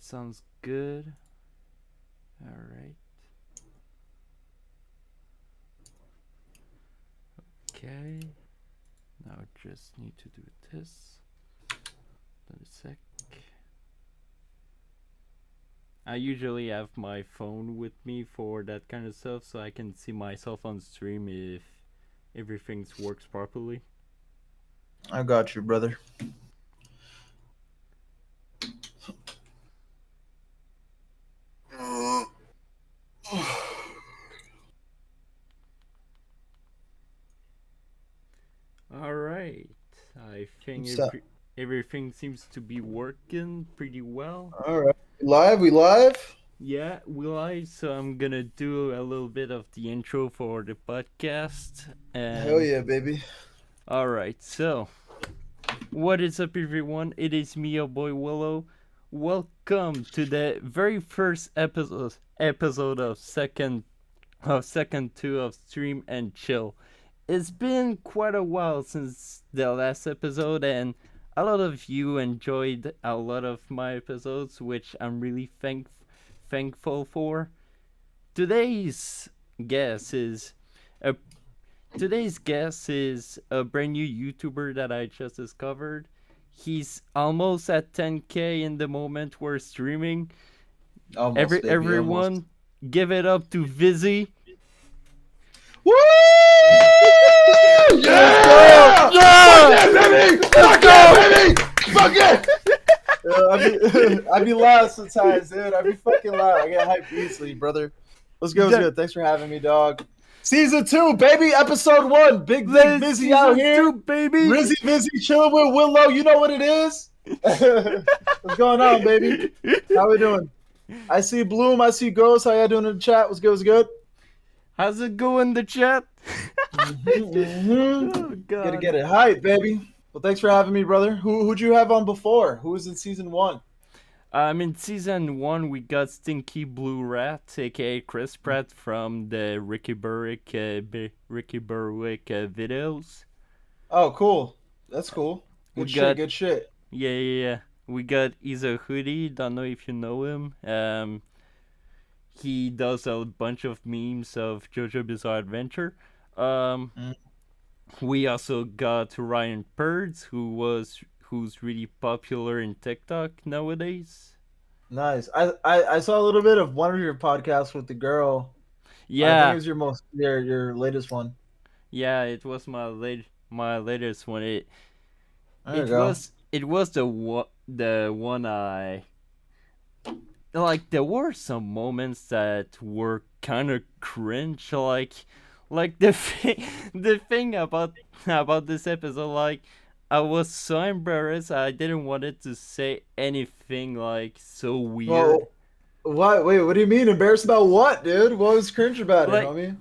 sounds good. All right. Okay. Now just need to do this. Wait a sec. I usually have my phone with me for that kind of stuff, so I can see myself on stream if everything works properly. I got you, brother. All right. I think What's up? everything seems to be working pretty well. All right. Live? We live? Yeah, will I? So I'm gonna do a little bit of the intro for the podcast. Hell And yeah, baby. all right, so what is up, everyone? It is me, your boy Willow. Welcome to the very first episode of second two of Stream and Chill. It's been quite a while since the last episode, and a lot of you enjoyed a lot of my episodes, which I'm really thankful for. Today's guest is a today's guest is a brand new YouTuber that I just discovered. He's almost at 10K in the moment we're streaming. Almost, baby. Everyone, Almost. give it up to Vizzy. Woo! Yeah! Yeah! Fuck yeah, baby! Fuck yeah, baby! Fuck yeah! I be loud sometimes, dude. I be fucking loud. I get hyped easily, brother. What's good? What's good? Thanks for having me, dog. Season 2, baby. Episode 1. Big Busy out here. Baby. Rizzy Busy chilling with Willow. You know what it is? What's going on, baby? How we doing? I see Bloom. I see Ghost. How y'all doing in the chat? What's good? What's good? How's it going, the chat? Mm-hmm. Oh, God. Gotta get it hype, baby. Well, thanks for having me, brother. Who'd you have on before? Who was in season 1? In season 1, we got Stinky Blue Rat, aka Chris Pratt from the Ricky Berwick videos. Oh, cool. That's cool. Good shit. Good shit. Yeah. We got Isa Hoodie. Don't know if you know him. He does a bunch of memes of JoJo Bizarre Adventure. We also got Ryan Purds, who's really popular in TikTok nowadays. Nice. I saw a little bit of one of your podcasts with the girl. Yeah, I think it was your latest one. Yeah, it was my latest one. It Go. was the one I like. There were some moments that were kind of cringe, like the thing about this episode, like I was so embarrassed. I didn't want it to say anything like so weird. Well, what? Wait, what do you mean embarrassed about what, dude? What was cringe about it, homie?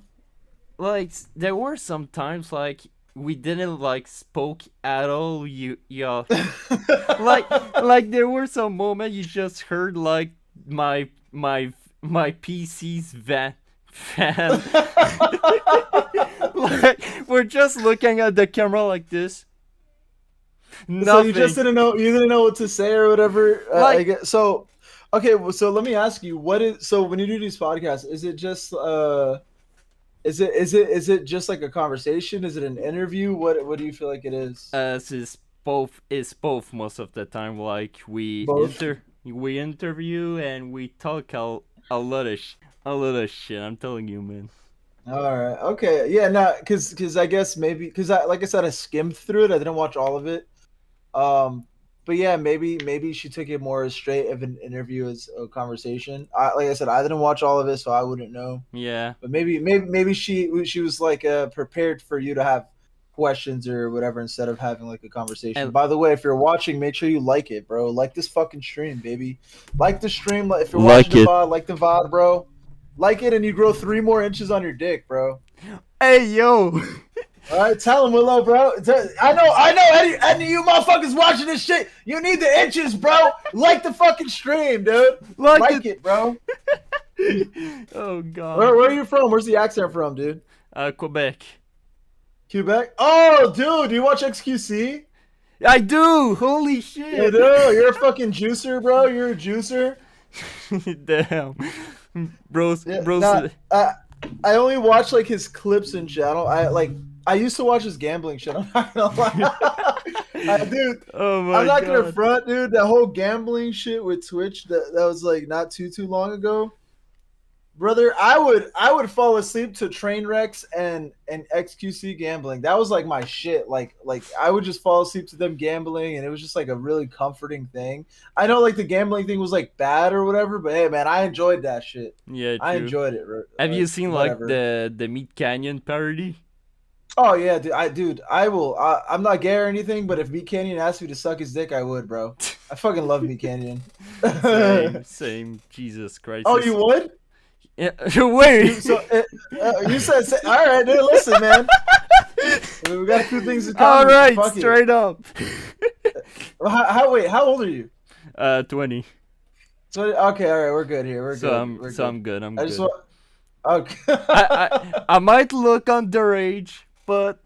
Like there were some times like we didn't like spoke at all. Yeah, like there were some moments you just heard like my PC's fan. Like we're just looking at the camera like this. Nothing. So you just didn't know. You didn't know what to say or whatever. So, okay. So let me ask you, what is so when you do these podcasts? Is it just is it just like a conversation? Is it an interview? What do you feel like it is? It's both most of the time. Like we interview and we talk a lot of shit. I'm telling you, man. All right. Okay. Yeah. No. Because I guess maybe because like I said, I skimmed through it. I didn't watch all of it. But yeah, maybe she took it more as straight of an interview as a conversation. Like I said, I didn't watch all of it, so I wouldn't know. Yeah. But maybe she was like prepared for you to have questions or whatever instead of having like a conversation. And by the way, if you're watching, make sure you like it, bro. Like this fucking stream, baby. Like the stream. If you're watching the VOD, like the VOD, bro. Like it, and you grow 3 more inches on your dick, bro. Hey, yo. All right, tell him, Willow, bro. I know. Any of you motherfuckers watching this shit, you need the inches, bro. Like the fucking stream, dude. Like it, bro. Oh God. Where are you from? Where's the accent from, dude? Quebec. Quebec? Oh, dude, do you watch XQC? I do. Holy shit. You do. You're a fucking juicer, bro. You're a juicer. Damn, bros, Yeah, bros. not, I only watch like his clips in channel. I used to watch his gambling shit. I'm not gonna lie, dude. Oh I'm my not gonna god. front, dude. That whole gambling shit with Twitch that was like not too long ago, brother. I would fall asleep to train wrecks and XQC gambling. That was like my shit. Like I would just fall asleep to them gambling, and it was just like a really comforting thing. I know like the gambling thing was like bad or whatever, but hey man, I enjoyed that shit. Yeah, I true. enjoyed it. Have you Like seen like whatever. the Meat Canyon parody? Oh yeah, dude, I will. I'm not gay or anything, but if Meat Canyon asked me to suck his dick, I would, bro. I fucking love Meat Canyon. Same, same. Jesus Christ. Oh, you would? Yeah, wait. You said, all right, dude. Listen, man, we got a few things in common. All right, Fuck it. straight up. Wait, how old are you? 20. So okay, all right, we're good here. We're So good. I'm good. I'm I good. just want. Okay. I might look underage, but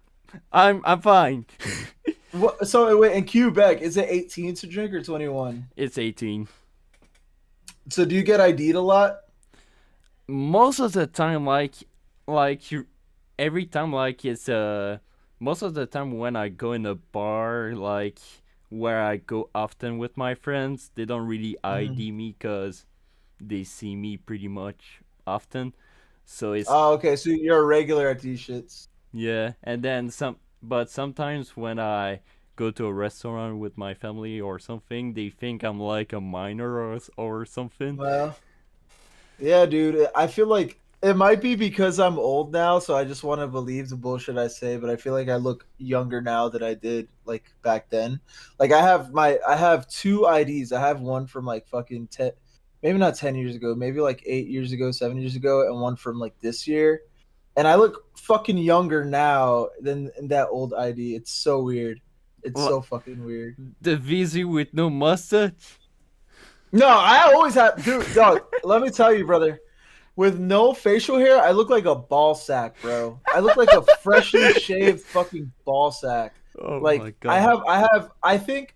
I'm fine. So wait, in Quebec, is it 18 to drink or 21? It's 18. So do you get ID'd a lot? Most of the time, like you, every time, like it's most of the time when I go in a bar, like where I go often with my friends, they don't really ID me because they see me pretty much often. So it's Oh, okay. So you're a regular at these shits. yeah, and then but sometimes when I go to a restaurant with my family or something, they think I'm like a minor or something. Well, yeah, dude. I feel like it might be because I'm old now, so I just want to believe the bullshit I say. But I feel like I look younger now than I did like back then. Like I have two IDs. I have one from like fucking 10, maybe not 10 years ago, maybe like 8 years ago, 7 years ago, and one from like this year. And I look fucking younger now than in that old ID. It's so weird. It's Well, so fucking weird. the VZ with no mustache. No, I always have, dude. Dog, let me tell you, brother. With no facial hair, I look like a ball sack, bro. I look like a freshly shaved fucking ball sack. Oh my Like god. I think.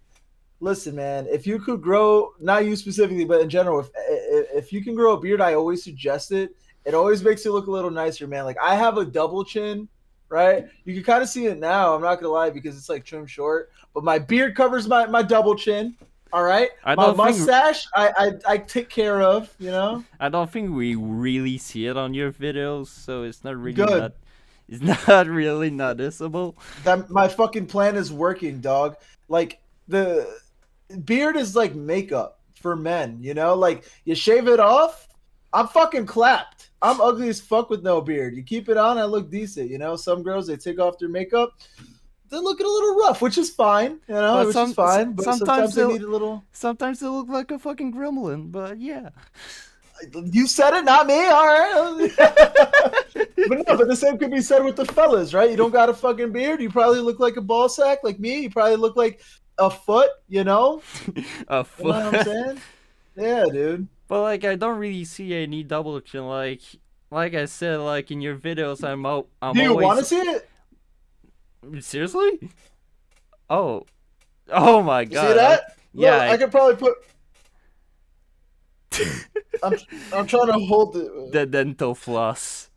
Listen, man, if you could grow, not you specifically, but in general, if you can grow a beard, I always suggest it. It always makes you look a little nicer, man. Like I have a double chin, right? You can kind of see it now. I'm not gonna lie because it's like trimmed short, but my beard covers my double chin. All right, I my don't think mustache, I take care of. You know, I don't think we really see it on your videos, so it's not really good. not it's not really noticeable. That my fucking plan is working, dog. Like the beard is like makeup for men, you know? Like you shave it off, I'm fucking clapped. I'm ugly as fuck with no beard. You keep it on, I look decent, you know? Some girls they take off their makeup, they're looking a little rough, which is fine, you know, But which is fine. But sometimes they they'll need a little. sometimes they look like a fucking gremlin, but yeah. You said it, not me. All right. But no, but the same could be said with the fellas, right? You don't got a fucking beard. You probably look like a ball sack, like me. You probably look like a foot, you know? A You know what I'm foot. saying? Yeah, dude. But like I don't really see any double chin like I said, like in your videos I'm Do you want to always see it? seriously? Oh. Oh my You see god. that? Yeah, Look, I could probably put. I'm trying to hold it. the dental floss.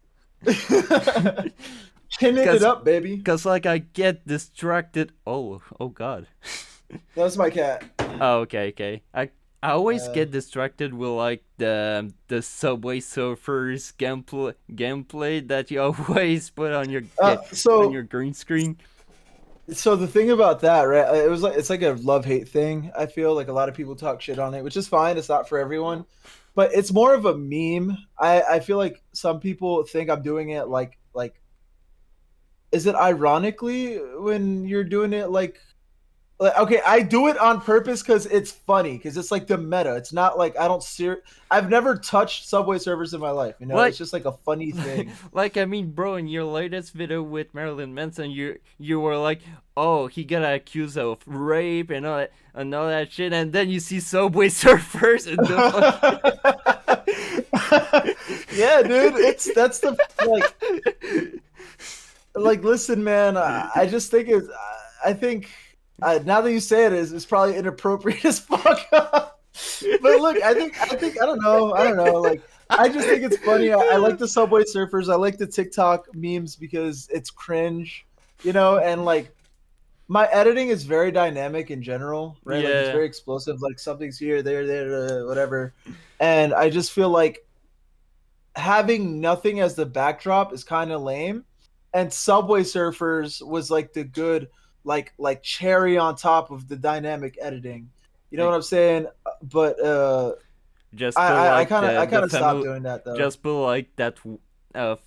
Chin it up, baby. Cause like I get distracted. Oh god. That's my cat. Oh, okay. I always Uh, get distracted with like the Subway Surfers gameplay that you always put on your on so your green screen. So the thing about that, right? It was like it's like a love-hate thing. I feel like a lot of people talk shit on it, which is fine. It's not for everyone, but it's more of a meme. I feel like some people think I'm doing it like is it ironically when you're doing it like okay, I do it on purpose because it's funny because it's like the meta. It's not like I don't I've never touched Subway servers in my life. You know, Like- it's just like a funny thing. Like I mean, bro, in your latest video with Marilyn Manson, you were like, oh, he got accused of rape and all that shit, and then you see Subway Surfers and Yeah, dude, that's the like. Listen, man, I just think it's. I think now that you say it, it's probably inappropriate as fuck. But look, I don't know. Like, I just think it's funny. I like the Subway Surfers. I like the TikTok memes because it's cringe, and like my editing is very dynamic in general, right? Like it's Yeah, very explosive. Like something's here, there, whatever. And I just feel like having nothing as the backdrop is kind of lame. And Subway Surfers was like the good, like cherry on top of the dynamic editing. You know like what I'm saying? But just I put I, I like kind of I the kind of stopped family, doing that though. just put like that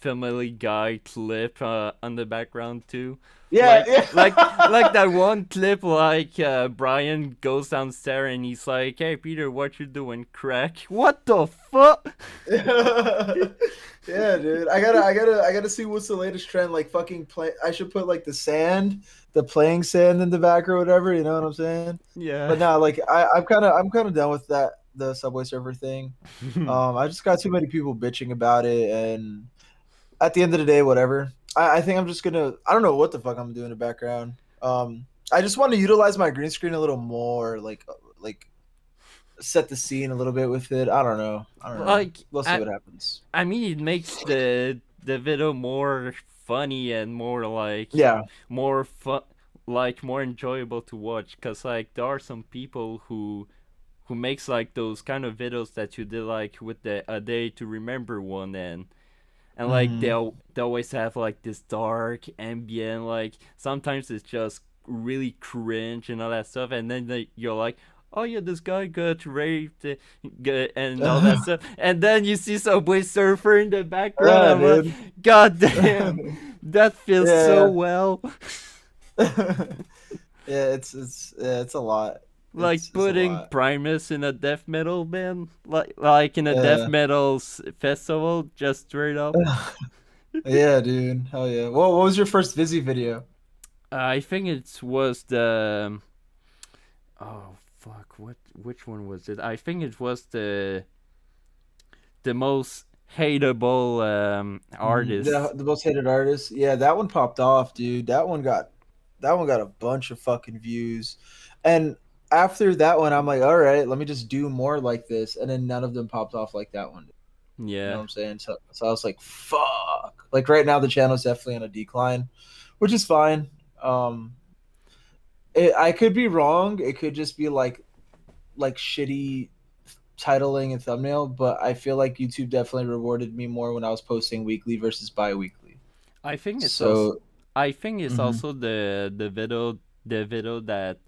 Family Guy clip on the background too. Yeah, Like yeah. like that one clip, like Brian goes downstairs and he's like, "Hey Peter, what you doing, crack? What the fuck?" Yeah, dude. I gotta see what's the latest trend. Like fucking play. I should put like the playing sand in the back or whatever. You know what I'm saying? Yeah. But no, like I'm kind of done with that the Subway Surfer thing. I just got too many people bitching about it, and at the end of the day, whatever. I think I'm just gonna. I don't know what the fuck I'm doing in the background. I just want to utilize my green screen a little more, like set the scene a little bit with it. I don't know. I don't know. Like We'll see I what happens. I mean, it makes the video more funny and more like Yeah. more fun, like more enjoyable to watch. Cause like there are some people who makes like those kind of videos that you did like with the a day to remember one, and like Hmm. they always have like this dark ambient, like sometimes it's just really cringe and all that stuff, and then you're like, oh yeah, this guy got raped, and all that stuff, and then you see Subway Surfer in the background. Yeah, I'm like, dude. god damn, that feels so Yeah, well. yeah. Yeah, it's a lot. Like It's a putting lot. Primus in a death metal band, like in a death Yeah. metal festival, just straight up. Yeah, dude. Hell yeah. What was your first Vizzy video? I think it was the oh fuck, which one was it? I think it was the most hateable The artist. the most hated artist. Yeah, that one popped off, dude. That one got a bunch of fucking views. And after that one, I'm like, all right, let me just do more like this. And then none of them popped off like that one. You know Yeah, what I'm saying? So I was like, fuck. Like right now, the channel's definitely on a decline, which is fine. Um, I could be wrong. It could just be like shitty titling and thumbnail, but I feel like YouTube definitely rewarded me more when I was posting weekly versus bi-weekly. I think it's also So, I think it's mhm. also the video that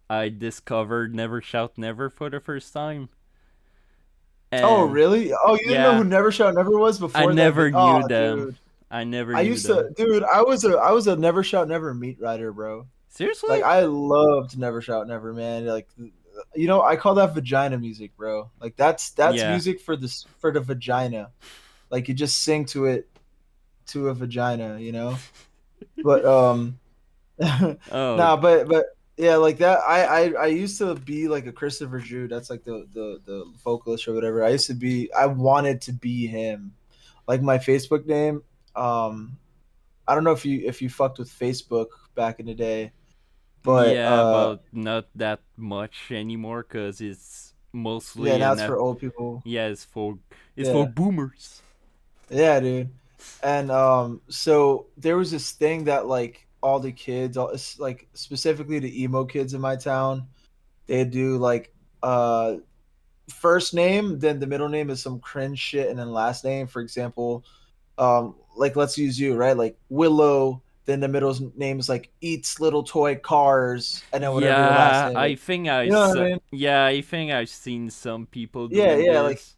I discovered Never Shout Never for the first time, Oh and really? Oh, you didn't know who yeah, Never Shout Never was I before that? never Oh, knew them. dude, I never I knew used to, them. dude. I was a Never Shout Never meat writer, bro. Like Seriously? I loved Never Shout Never, man. Like, I call that vagina music, bro. Like that's Yeah. music for the vagina. Like you just sing to it to a vagina. But Oh, nah, but yeah, like that. I used to be like a Christopher Drew. That's like the vocalist or whatever. I used to be. I wanted to be him. Like my Facebook name. Um, I don't know if you fucked with Facebook back in the day, but yeah, but not that much anymore because it's yeah, mostly now an it's for old people. yeah, it's for Yeah, boomers. yeah, dude. And so there was this thing that like all the kids, like specifically the emo kids in my town, they do like uh first name, then the middle name is some cringe shit, and then last name. For example, like let's use you, right? Like Willow, then the middle name is like Eats Little Toy Cars, and then whatever your last Yeah, name is. I think You know what I mean? I think I've seen some people Yeah, doing yeah. Like this.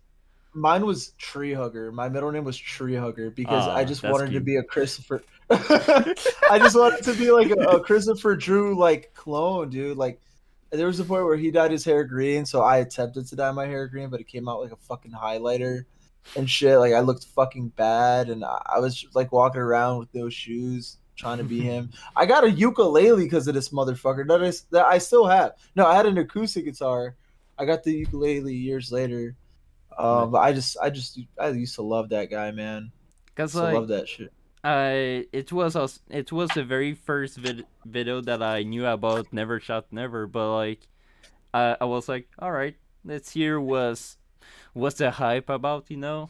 mine was Tree Hugger. My middle name was Tree Hugger because I Ah, just that's wanted to cute. be a Christopher. I just wanted to be like a Christopher Drew like clone, dude. Like there was a point where he dyed his hair green, so I attempted to dye my hair green, but it came out like a fucking highlighter and shit. Like I looked fucking bad, and I was just, like walking around with those shoes trying to be him. I got a ukulele because of this motherfucker that I still have. No, I had an acoustic guitar. I got the ukulele years later. But I used to love that guy, man. Cause Used to like love that shit. it was the very first video that I knew about Never Shot Never, but like I was like, all right, This year was the hype about, you know?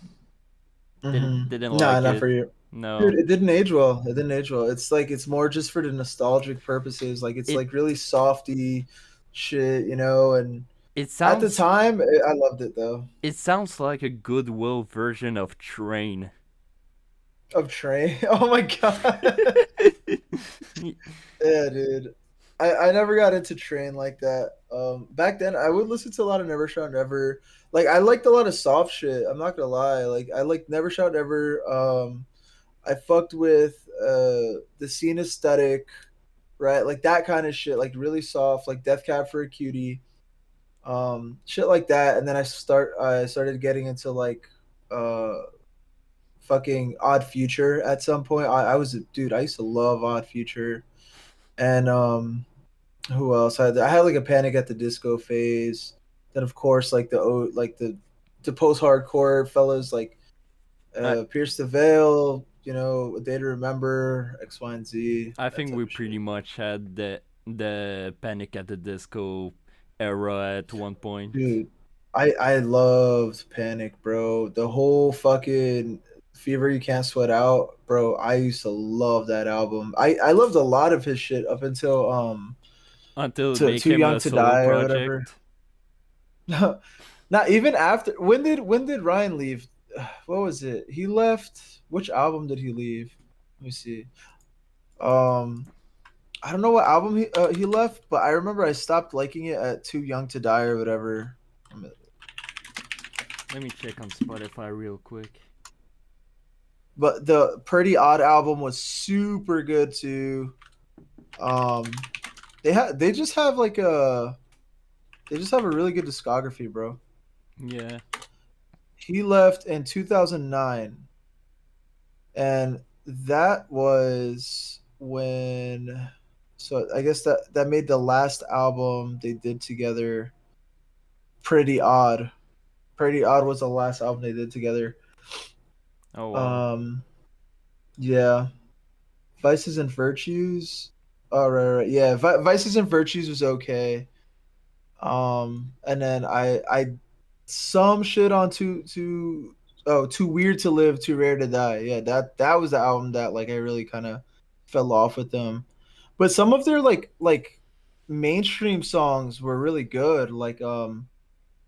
Didn't Nah, like not it. for you. Dude, No. it didn't age well. It didn't age well. It's like it's more just for the nostalgic purposes. Like it's It like really softy shit, you know. And it at the sounds time, I loved it though. it sounds like a Goodwill version of Train. Of Train. Oh my god. Yeah, dude. I never got into Train like that. Back then I would listen to a lot of Never Shout Never. Like I liked a lot of soft shit. I'm not gonna lie. Like I liked Never Shout Never. I fucked with the scene aesthetic, right? Like that kind of shit, like really soft, like Death Cab for a Cutie, shit like that. And then I started getting into like uh fucking Odd Future at some point. I was a dude. I used to love Odd Future, and who else? I had like a Panic at the Disco phase. Then of course like the post hardcore fellas like I Pierce the Veil, you know, A Day to Remember, X, Y, and Z, I that think type we of shit. pretty much had the Panic at the Disco era at one point. Dude, I loved Panic, bro. The whole fucking Fever You Can't Sweat Out, bro. I used to love that album. I loved a lot of his shit up until Until it Too became Young a to solo Die or whatever. project. Not even after. When did Ryan leave? What was it? He left. Which album did he leave? Let me see. Um, I don't know what album he left, but I remember I stopped liking it at Too Young to Die or whatever. Let me check on Spotify real quick. But the Pretty Odd album was super good too. Um, they just have like they just have a really good discography, bro. Yeah. He left in 2009, and that was when. So I guess that made the last album they did together Pretty Odd. Pretty Odd was the last album they did together. Oh wow. Um, yeah, Vices and Virtues. Oh right. Yeah, Vices and Virtues was okay. And then I some shit on Too Weird to Live, Too Rare to Die. Yeah, that was the album that like I really kind of fell off with them. But some of their like mainstream songs were really good. Like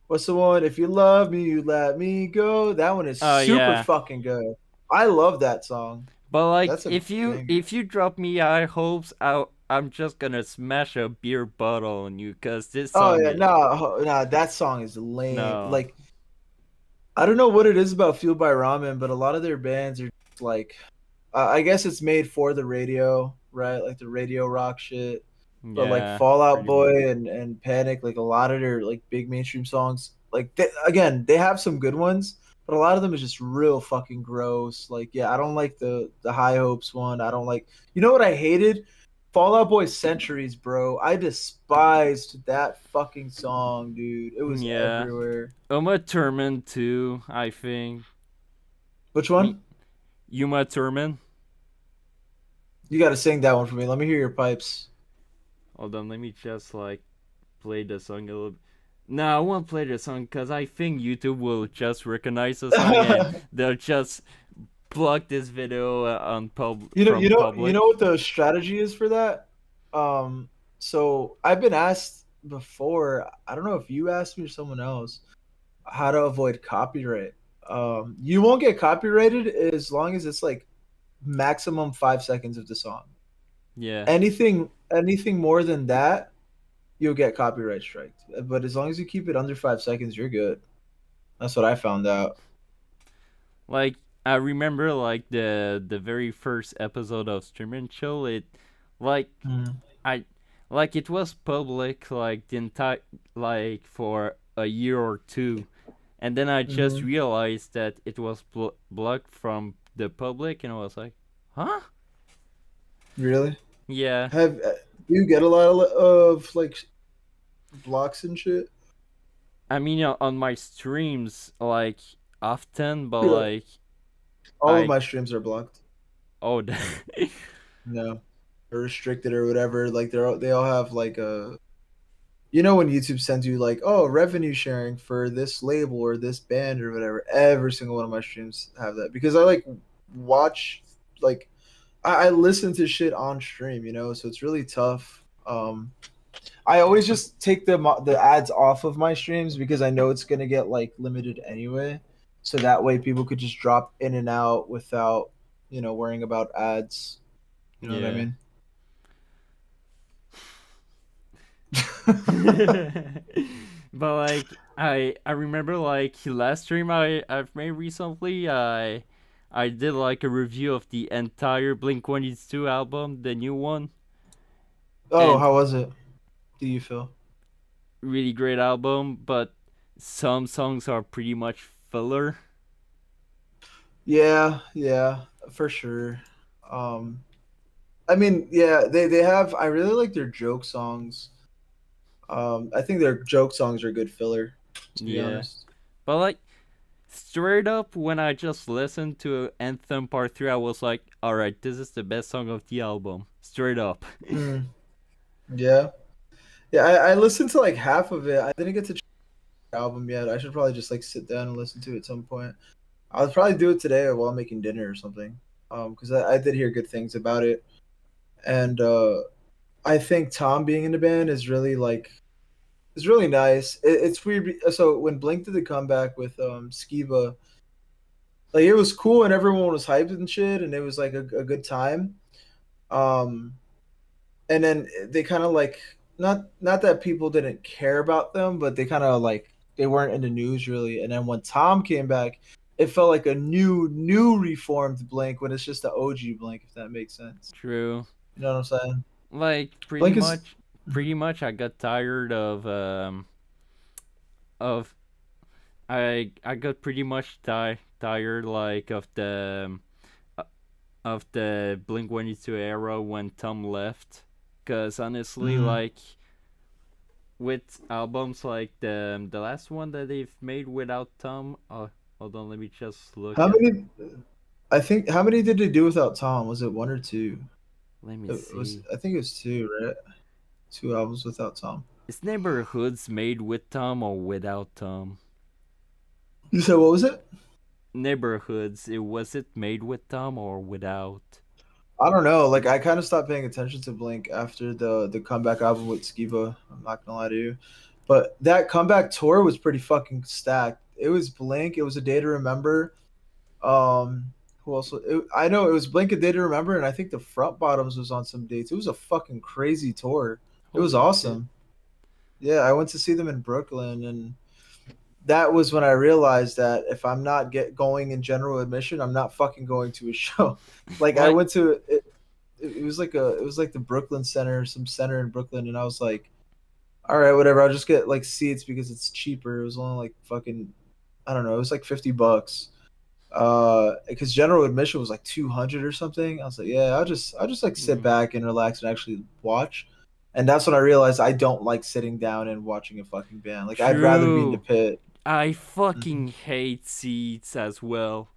what's the one? If you love me, you let me go. That one is Oh super yeah. fucking good. I love that song. But like That's a banger. if you drop me high hopes, I'm just gonna smash a beer bottle on you cuz this Oh song yeah, is no, that song is lame. no. Like I don't know what it is about Fueled by Ramen, but a lot of their bands are just like, I guess it's made for the radio, right? Like the radio rock shit. But like Yeah, Fallout pretty much. Boy and Panic, like a lot of their like big mainstream songs, like again, they have some good ones, but a lot of them is just real fucking gross. Like, yeah, I don't like the High Hopes one. I don't like. You know what I hated? Fallout Boy Centuries, bro. I despised that fucking song, dude. It was Yeah. everywhere. Uma Thurman too, I think. Which Me one? Uma Thurman. You got to sing that one for me. Let me hear your pipes. Hold on, let me just like play the song a little. No, I won't play the song because I think YouTube will just recognize the song and they'll just block this video on from You know public. what the strategy is for that? So I've been asked before. I don't know if you asked me or someone else how to avoid copyright. You won't get copyrighted as long as it's like maximum 5 seconds of the song. Yeah. Anything more than that, you'll get copyright striked. But as long as you keep it under 5 seconds, you're good. That's what I found out. Like I remember like the very first episode of Stream and Chill, it like Mm. I like it was public like the entire like for a year or two, and then I just Hmm. realized that it was blocked from the public, and I was like, huh? Really? Yeah. Do you get a lot of like blocks and shit? I mean, on my streams, like often, but Yeah. like All of I my streams are blocked. oh No, or restricted or whatever. Like they all have like you know when YouTube sends you like, oh, revenue sharing for this label or this band or whatever. Every single one of my streams have that because I like watch like I listen to shit on stream, so it's really tough. I always just take the ads off of my streams because I know it's gonna get like limited anyway. So that way people could just drop in and out without, worrying about ads. You know what I Yeah. mean? But like I remember like last stream I've made recently, I did like a review of the entire Blink-182 album, the new one. Oh, And how was it? Do you feel? really great album, but some songs are pretty much filler. Yeah, for sure. Um, I mean, yeah, they have. I really like their joke songs. I think their joke songs are good filler, to be Yeah. honest. But like straight up when I just listened to Anthem Part 3, I was like, alright, this is the best song of the album. Straight up. Mm, yeah, yeah. I listened to like half of it. I didn't get to check the album yet. I should probably just like sit down and listen to it at some point. I'll probably do it today while I'm making dinner or something. Because I did hear good things about it, and I think Tom being in the band is really like it's really nice. It's weird. So when Blink did the comeback with Skiba, like it was cool and everyone was hyped and shit, and it was like a good time. Um, and then they kind of like not that people didn't care about them, but they kind of like they weren't in the news really. And then when Tom came back, it felt like a new reformed Blink when it's just the OG Blink, if that makes sense. True. You know what I'm saying? Like Blink is pretty much I got tired of I got pretty much tired like uh, of the Blink-182 era when Tom left, cuz honestly mm, like with albums like the last one that they've made without Tom, hold on, let me just look how at, many? I think how many did they do without Tom? Was it one or two? let me It was. see. I think it was two, right? Two albums without Tom. Is Neighborhoods made with Tom or without Tom? You said what was it? Neighborhoods, was it made with Tom or without? I don't know. Like I kind of stopped paying attention to Blink after the comeback album with Skiba. I'm not gonna lie to you, but that comeback tour was pretty fucking stacked. It was Blink. It was A Day to Remember. Who else? I know it was Blink, A Day to Remember, and I think the Front Bottoms was on some dates. It was a fucking crazy tour. It was Holy shit. awesome. Yeah, I went to see them in Brooklyn, and that was when I realized that if I'm not going in general admission, I'm not fucking going to a show. Like I Like, went to it, it was like the Brooklyn Center, some center in Brooklyn, and I was like, all right, whatever. I'll just get like seats because it's cheaper. It was only like fucking I don't know. It was like $50. Because general admission was like 200 or something. I was like, yeah, I'll just like sit mhm. back and relax and actually watch. And that's when I realized I don't like sitting down and watching a fucking band. Like I'd rather be in the True. pit. I Mhm. fucking hate seats as well.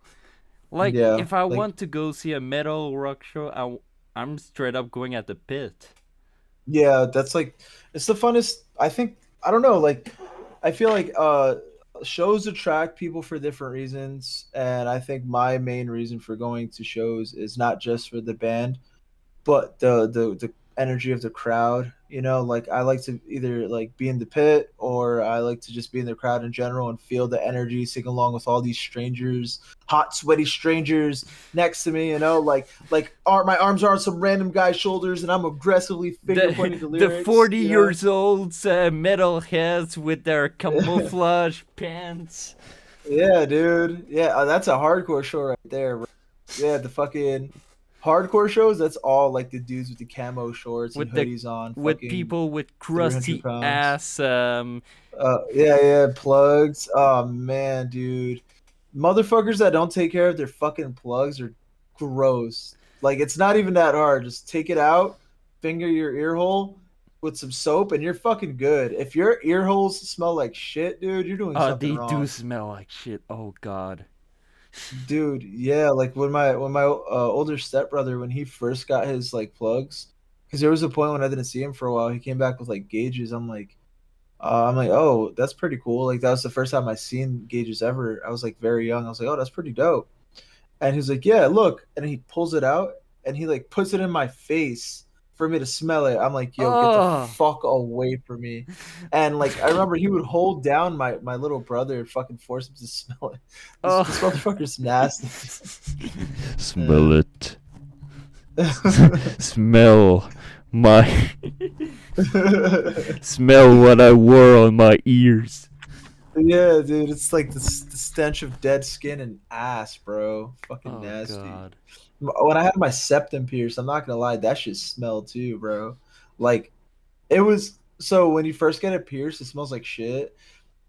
Like, Yeah, if I like want to go see a metal rock show, I'm straight up going at the pit. yeah, that's like it's the funnest. I think I don't know. Like I feel like shows attract people for different reasons, and I think my main reason for going to shows is not just for the band, but the energy of the crowd. Like I like to either like be in the pit or I like to just be in the crowd in general and feel the energy, sing along with all these strangers, hot sweaty strangers next to me. My arms are on some random guy's shoulders and I'm aggressively finger pointing the The lyrics. 40 years old metalheads with their camouflage pants. Yeah, dude. Yeah, that's a hardcore show right there, bro. Yeah, the fucking hardcore shows, that's all like the dudes with the camo shorts and with the hoodies on, with fucking people with 300 crusty pounds. ass Yeah, plugs. Oh man, dude. Motherfuckers that don't take care of their fucking plugs are gross. Like it's not even that hard. Just take it out, finger your ear hole with some soap, and you're fucking good. If your ear holes smell like shit, dude, you're doing something they do wrong. smell like shit. Oh god. Dude, yeah, like when my older stepbrother when he first got his like plugs, because there was a point when I didn't see him for a while, he came back with like gauges. I'm like, I'm like, oh, that's pretty cool. Like that was the first time I seen gauges ever. I was like very young. I was like, oh, that's pretty dope. And he's like, yeah, look. And he pulls it out and he like puts it in my face for me to smell it. I'm like, yo, get the Oh, fuck away from me. And like I remember he would hold down my little brother and fucking force him to smell it. This oh. motherfucker's nasty. Smell it. Smell my. Smell what I wore on my ears. Yeah, dude, it's like the stench of dead skin and ass, bro. Fucking Oh nasty. God. When I had my septum pierced, I'm not gonna lie, that shit smelled too, bro. Like it was so when you first get it pierced, it smells like shit.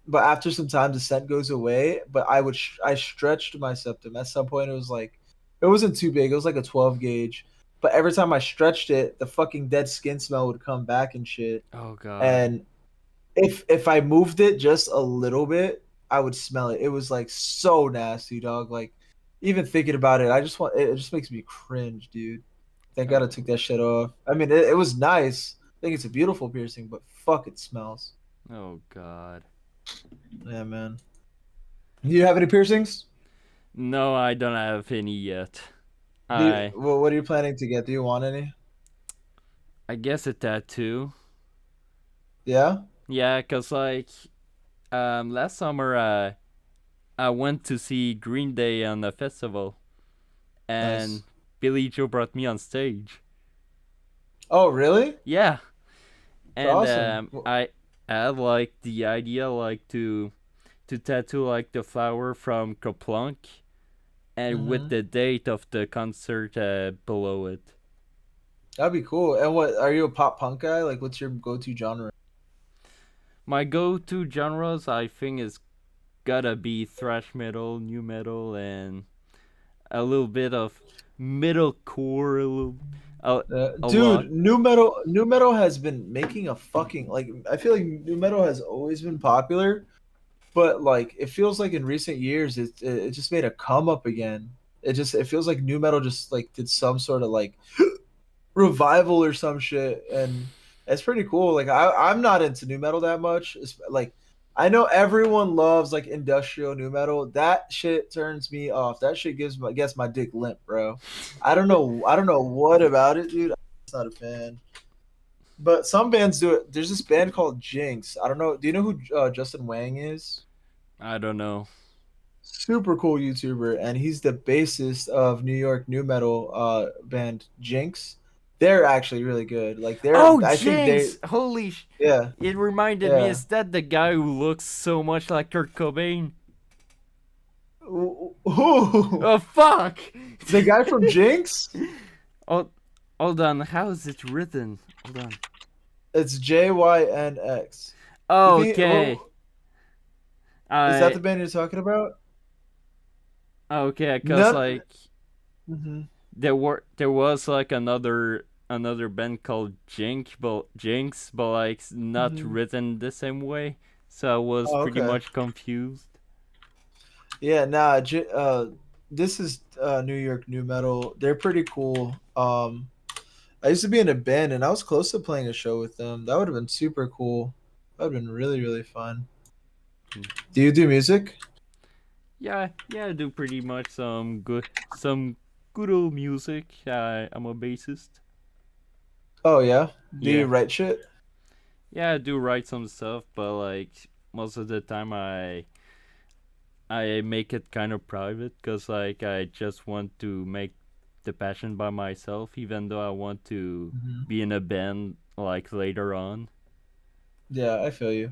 But after some time, the scent goes away. But I stretched my septum. At some point, it was like it wasn't too big. It was like a 12 gauge. But every time I stretched it, the fucking dead skin smell would come back and shit. Oh God. And if I moved it just a little bit, I would smell it. It was like so nasty, dog. Like even thinking about it, it just makes me cringe, dude. Thank God I Oh, took that shit off. I mean, it was nice. I think it's a beautiful piercing, but fuck, it smells. oh God. Yeah, man. Do you have any piercings? No, I don't have any yet. Do I what are you planning to get? Do you want any? I guess a tattoo. Yeah. Yeah, cause like last summer I went to see Green Day on a festival, and Nice. Billy Joe brought me on stage. Oh, really? Yeah, It's and awesome. I had like the idea like to tattoo like the flower from Kaplunk, and with Mm-hmm. the date of the concert below it. That'd be cool. And what are you a pop punk guy? Like, what's your go-to genre? My go-to genres, I think, is gotta be thrash metal, new metal, and a little bit of metalcore, a, a lot. Dude, new metal has been making a fucking like. I feel like new metal has always been popular, but like it feels like in recent years it just made a come up again. It feels like new metal just like did some sort of like revival or some shit, and it's pretty cool. Like I'm not into new metal that much. It's like I know everyone loves like industrial new metal. That shit turns me off. That shit gets my dick limp, bro. I don't know what about it, dude. I'm just not a fan. But some bands do it. There's this band called Jinx. I don't know. Do you know who Justin Wang is? I don't know. Super cool YouTuber, and he's the bassist of New York new metal band Jinx. They're actually really good. Like Oh, I think Jinx! Holy yeah, It reminded me, yeah. is that the guy who looks so much like Kurt Cobain? Ooh, Oh, fuck! the guy from Jinx? Oh, hold on, how is it written? Hold on. It's JYNX. You Oh, think okay. is that I the band you're talking about? okay, cause No. like Mhm. there was like another band called Jinx, but like not Mhm. written the same way. So I was Oh, pretty okay. much confused. Yeah, this is New York new metal. They're pretty cool. I used to be in a band and I was close to playing a show with them. That would have been super cool. That would have been really, really fun. Hmm. Do you do music? Yeah, I do pretty much some good old music. I'm a bassist. Oh yeah. Do you Yeah, write shit? yeah, I do write some stuff, but like most of the time I make it kind of private, cause like I just want to make the passion by myself, even though I want to Hmm. be in a band like later on. Yeah, I feel you.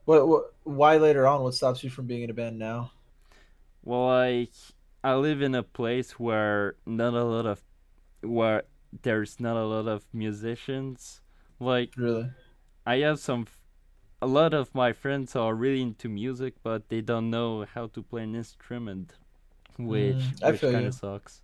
Why later on? What stops you from being in a band now? Well, like I live in a place where there's not a lot of musicians. Like Really? I have a lot of my friends are really into music, but they don't know how to play an instrument, I which feel kind of you. sucks.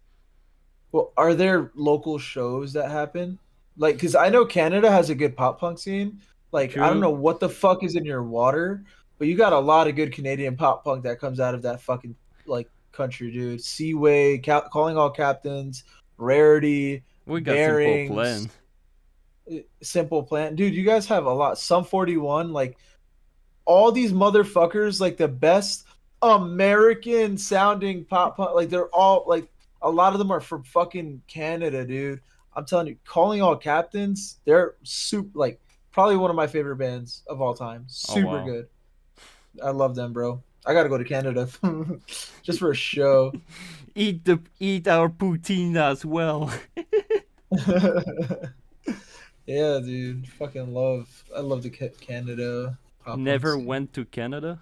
Well, are there local shows that happen? Like, because I know Canada has a good pop punk scene. Like, I don't True. know what the fuck is in your water, but you got a lot of good Canadian pop punk that comes out of that fucking like country, dude. Seaway, Calling All Captains, Rarity, We got Simple Bearings, Plan. Simple Plan. Dude, you guys have a lot. Some 41, like all these motherfuckers, like the best American sounding pop, like they're all like a lot of them are from fucking Canada, dude. I'm telling you, Calling All Captains, they're super like probably one of my favorite bands of all time. Oh Super wow. good. I love them, bro. I gotta go to Canada just for a show. Eat our poutine as well. Yeah, dude. Fucking love. I love the Canada pop punk Never scene. went to Canada.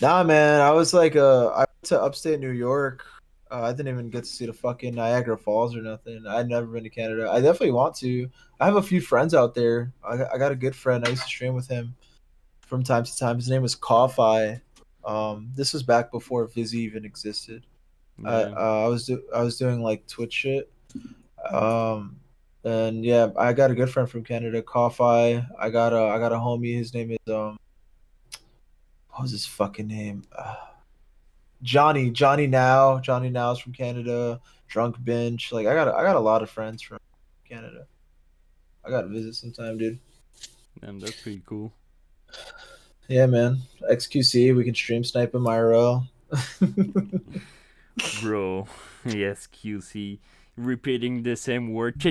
Nah, man. I was like, I went to upstate New York. I didn't even get to see the fucking Niagara Falls or nothing. I'd never been to Canada. I definitely want to. I have a few friends out there. I got a good friend. I used to stream with him from time to time. His name was Coffee. This was back before Vizzy even existed. Yeah. I was doing like Twitch shit. Um, and yeah, I got a good friend from Canada, Coffee. I got a homie. His name is what was his fucking name? Johnny Now's from Canada. Drunk Bench. Like I got a lot of friends from Canada. I got to visit sometime, dude. Damn, that's pretty cool. Yeah, man. XQC. We can stream snipe him IRL. Bro, yes, QC. Repeating the same word. Cha.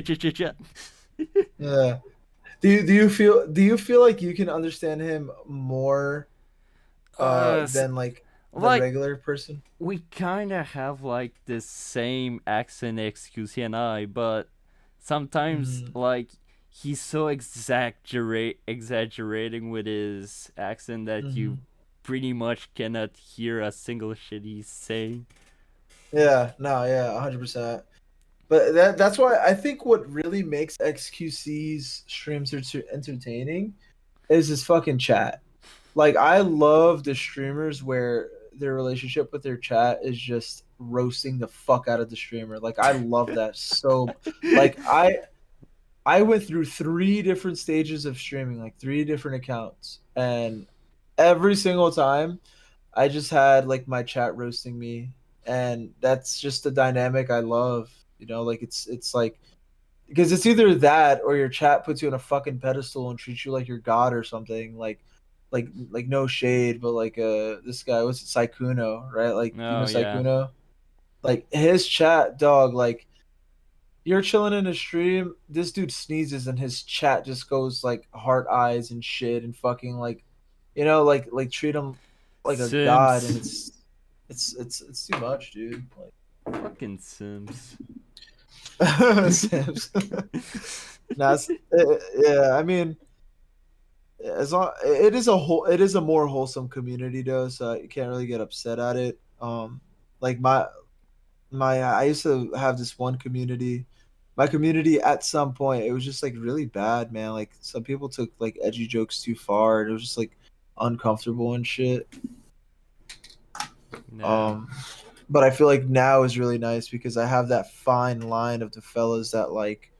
Yeah. Do you feel like you can understand him more S- than like the like regular person? we kind of have like the same accent, XQC and I, but sometimes Mm-hmm. like he's so exaggerating with his accent that Mm-hmm. you pretty much cannot hear a single shit he's saying. Yeah, no, yeah, 100%. But that's why I think what really makes XQC's streams entertaining is his fucking chat. Like I love the streamers where their relationship with their chat is just roasting the fuck out of the streamer. Like I love that so like I went through three different stages of streaming, like three different accounts, and every single time I just had like my chat roasting me, and that's just the dynamic I love. You know, like it's like because it's either that or your chat puts you on a fucking pedestal and treats you like your god or something. Like no shade, but like this guy was Saikuno, right? Like you know Oh yeah. Saikuno, like his chat dog, like you're chilling in a stream, this dude sneezes and his chat just goes like heart eyes and shit and fucking like you know like treat him like a god and Sims. it's too much, dude. Fucking Sims. Like Sims. Nah, yeah, I mean as long it is a more wholesome community though, so you can't really get upset at it. Like my I used to have this one community. My community at some point it was just like really bad, man. Like some people took like edgy jokes too far, and it was just like uncomfortable and shit. Yeah. Um, but I feel like now is really nice because I have that fine line of the fellas that like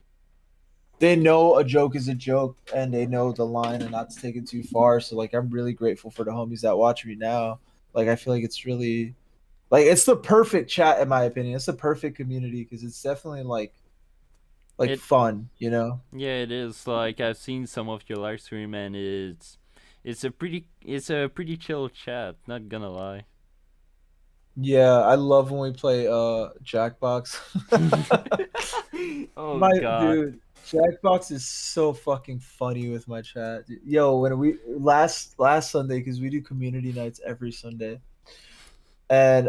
they know a joke is a joke and they know the line and not to take it too far. So like I'm really grateful for the homies that watch me now. Like I feel like it's really like it's the perfect chat in my opinion. It's the perfect community because it's definitely like It fun, you know? yeah, it is. Like I've seen some of your live stream and it's a pretty chill chat, not gonna lie. Yeah, I love when we play Jackbox. Oh My god. dude, Jackbox is so fucking funny with my chat. Yo, when we last Sunday because we do community nights every Sunday. And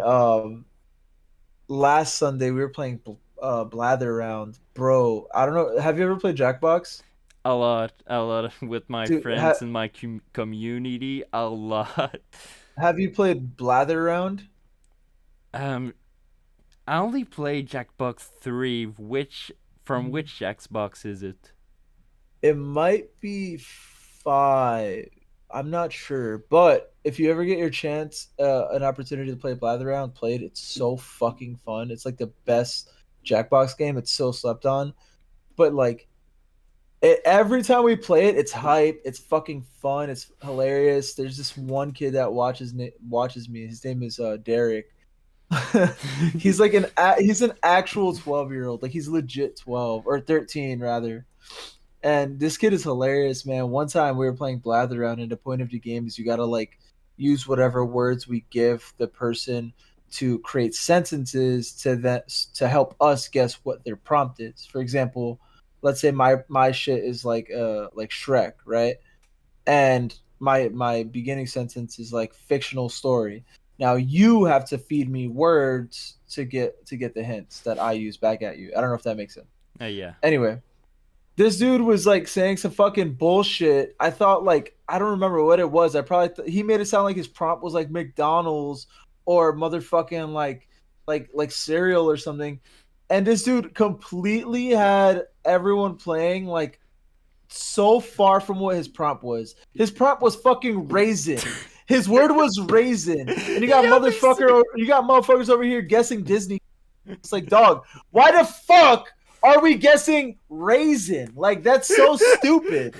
last Sunday we were playing Blather Around. Bro, I don't know, have you ever played Jackbox? A lot with my Dude, friends in my community. A lot. have you played Blather Around? Um, I only played Jackbox 3. Which Xbox is it? It might be 5. I'm not sure, but if you ever get your chance, an opportunity to play Blather Round, play it. It's so fucking fun. It's like the best Jackbox game. It's so slept on, but like every time we play it, it's hype. It's fucking fun. It's hilarious. There's this one kid that watches me. His name is Derek. He's like he's an actual 12-year-old. Like he's legit 12 or 13 rather, And this kid is hilarious, man. One time we were playing Blather and the point of the game is you gotta like use whatever words we give the person to create sentences to help us guess what their prompt is. For example, let's say my shit is like Shrek, right? And my beginning sentence is like fictional story. Now you have to feed me words to get the hints that I use back at you. I don't know if that makes sense. Yeah. Anyway, this dude was like saying some fucking bullshit. I thought like I don't remember what it was. I probably he made it sound like his prompt was like McDonald's or motherfucking like cereal or something. And this dude completely had everyone playing like so far from what his prompt was. His prompt was fucking raisin. His word was raisin. And you got motherfuckers over here guessing Disney. It's like, dog, why the fuck are we guessing raisin? Like, that's so stupid.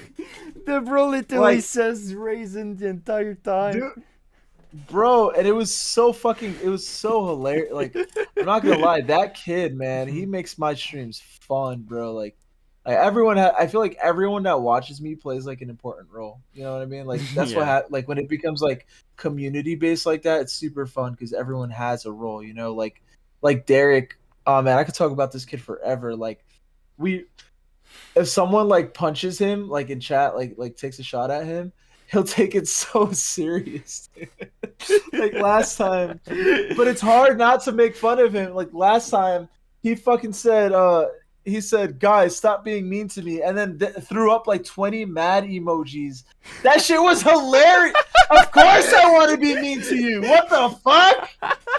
The bro literally Like- says raisin the entire time. Dude, bro, and it was so hilarious. Like, I'm not gonna lie, that kid, man, he makes my streams fun, bro. Like I feel like everyone that watches me plays like an important role. You know what I mean? Like that's Yeah. like when it becomes like community based like that, it's super fun because everyone has a role. You know, like Derek. Oh man, I could talk about this kid forever. Like if someone like punches him like in chat, like takes a shot at him, he'll take it so serious. Dude. Like last time, but it's hard not to make fun of him. Like last time, he fucking said, he said, "Guys, stop being mean to me," and then threw up like 20 mad emojis. That shit was hilarious. Of course, I want to be mean to you. What the fuck?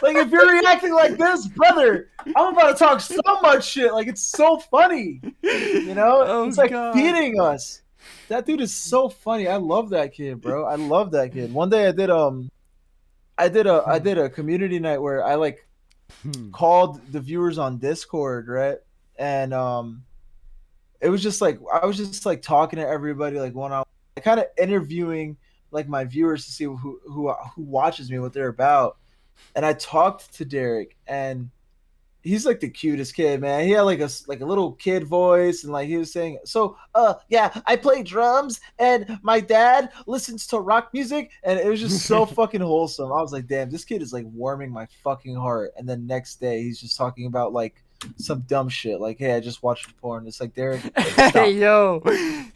Like, if you're reacting like this, brother, I'm about to talk so much shit. Like, it's so funny. You know, Oh, it's like God. feeding us. That dude is so funny. I love that kid, bro. I love that kid. One day I did a community night where I like called the viewers on Discord, right? And it was just like I was just like talking to everybody like one on, kind of interviewing like my viewers to see who watches me, what they're about. And I talked to Derek, and he's like the cutest kid, man. He had like a little kid voice, and like he was saying, "So, yeah, I play drums, and my dad listens to rock music," and it was just so fucking wholesome. I was like, "Damn, this kid is like warming my fucking heart." And then next day, he's just talking about like some dumb shit, like, "Hey, I just watched porn." It's like, Derek, stop. Hey, yo.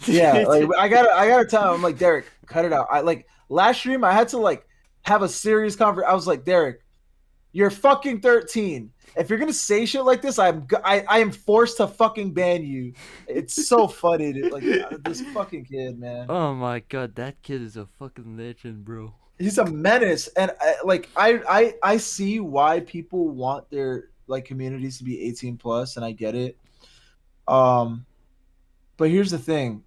Yeah, like I gotta tell him, I'm like, Derek, cut it out. I like last stream, I had to like have a serious conversation. I was like, Derek, you're fucking 13. If you're gonna say shit like this, I am forced to fucking ban you. It's so funny, dude. Like this fucking kid, man. Oh my god, that kid is a fucking legend, bro. He's a menace, and I see why people want their like communities to be 18 plus, and I get it. But here's the thing: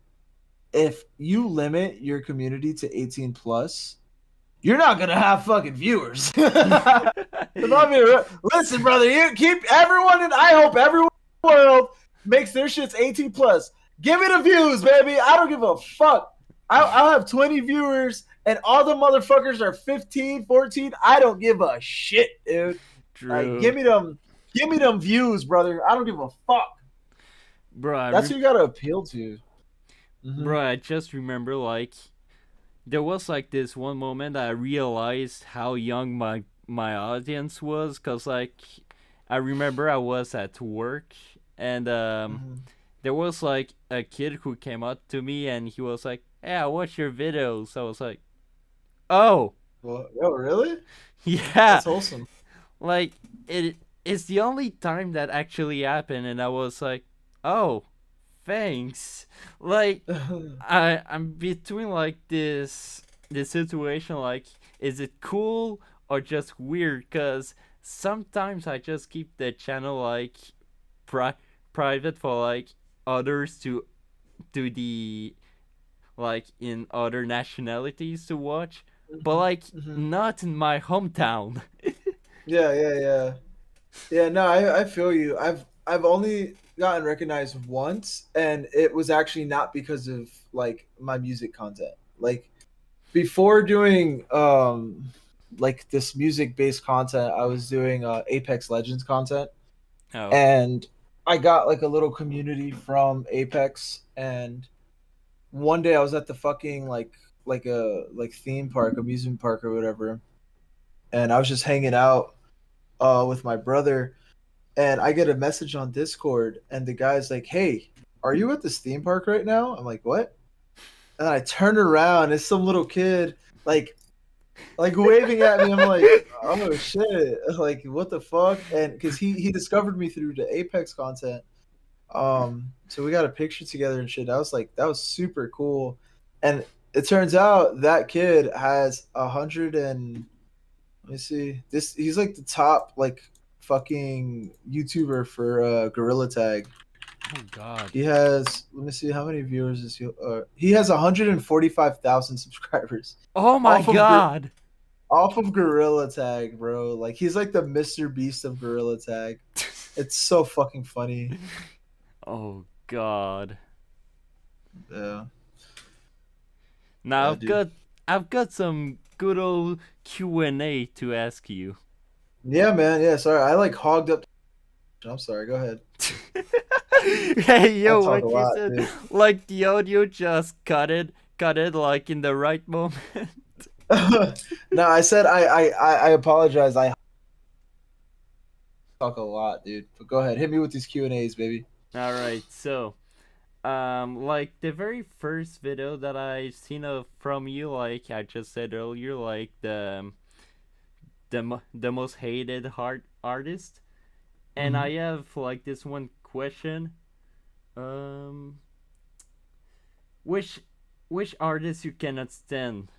if you limit your community to 18 plus, you're not gonna have fucking viewers. Listen, brother, you keep everyone, and I hope everyone in the world makes their shits 18 plus. Give me the views, baby. I don't give a fuck. I'll have 20 viewers, and all the motherfuckers are 15, 14. I don't give a shit, dude. True. Like, give me them views, brother. I don't give a fuck. Bro, That's who you gotta appeal to. Mhm. Bro, I just remember like there was like this one moment I realized how young my audience was, cause like I remember I was at work, and there was like a kid who came up to me and he was like, "Hey, I watch your videos." I was like, "Oh, Well, oh, really? yeah." That's wholesome. Like it's the only time that actually happened, and I was like, "Oh, thanks." Like I'm between like this situation, like, is it cool or just weird? Cause sometimes I just keep the channel like private for like others to the like in other nationalities to watch, but like not in my hometown. Yeah. No, I feel you. I've only gotten recognized once, and it was actually not because of like my music content. Like before doing like this music based content, I was doing Apex Legends content, Oh. and I got like a little community from Apex, and one day I was at the fucking like theme park, amusement park or whatever, and I was just hanging out with my brother, and I get a message on Discord, and the guy's like, "Hey, are you at this theme park right now?" I'm like, "What?" And I turn around, it's some little kid like waving at me. I'm like, "Oh shit!" Like, what the fuck? And because he discovered me through the Apex content, so we got a picture together and shit. That was super cool, and it turns out that kid has 100 and let me see. This he's like the top like fucking YouTuber for Gorilla Tag. Oh God. He has let me see how many viewers is he has 145,000 subscribers Oh my off of God. off of Gorilla Tag, bro. Like he's like the Mr. Beast of Gorilla Tag. It's so fucking funny. Oh God. Yeah. Now Yeah, dude. I've got some good old Q&A to ask you. Yeah, man. Yeah, sorry. I like hogged up. I'm sorry. Go ahead. Hey I yo, talk a what you lot, said? dude. Like the audio just cut it like in the right moment. No, I said I apologize. I talk a lot, dude. But go ahead, hit me with these Q&As, baby. All right, so like the very first video that I seen of from you, like I just said earlier, like the most hated hard artist, and Hmm. I have like this one question. Um, which which artist you cannot stand?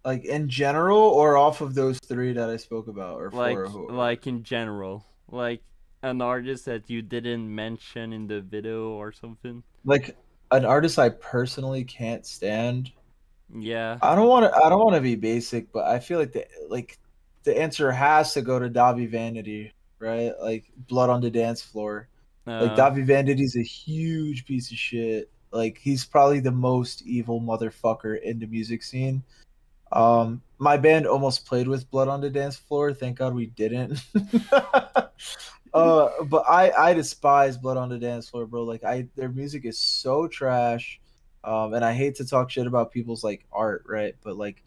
Like in general, or off of those three that I spoke about, or four, or Like in general, like an artist that you didn't mention in the video or something. like an artist I personally can't stand. Yeah. I don't want to be basic, but I feel like the answer has to go to Davi Vanity, right? Like Blood on the Dance Floor. Like Uh. Davi Vanity's a huge piece of shit. Like he's probably the most evil motherfucker in the music scene. My band almost played with Blood on the Dance Floor. Thank God we didn't. But I despise Blood on the Dance Floor, bro. Like their music is so trash. And I hate to talk shit about people's like art, right? But like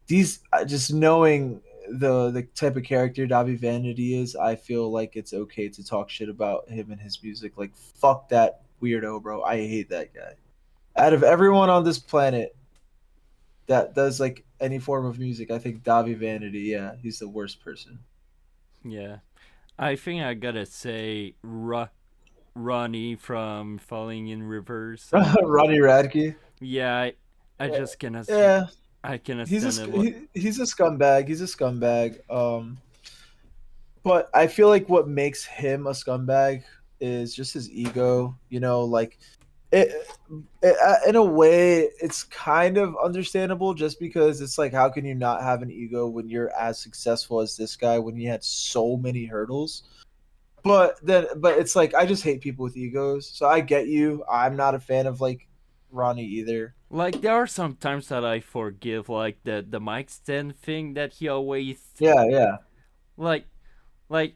these, just knowing the type of character Davi Vanity is, I feel like it's okay to talk shit about him and his music. Like fuck that weirdo, bro. I hate that guy. Out of everyone on this planet that does like any form of music, I think Davi Vanity, yeah, he's the worst person. Yeah. I think I gotta say Ronnie from Falling in Reverse. Ronnie Radke. Yeah, I just cannot Yeah, I cannot stand it. he's a scumbag. He's a scumbag. But I feel like what makes him a scumbag is just his ego. You know, like it, in a way, it's kind of understandable just because it's like, how can you not have an ego when you're as successful as this guy when he had so many hurdles? But it's like I just hate people with egos. So I get you. I'm not a fan of like Ronnie either. Like there are some times that I forgive, like the mic stand thing that he always Yeah, yeah. like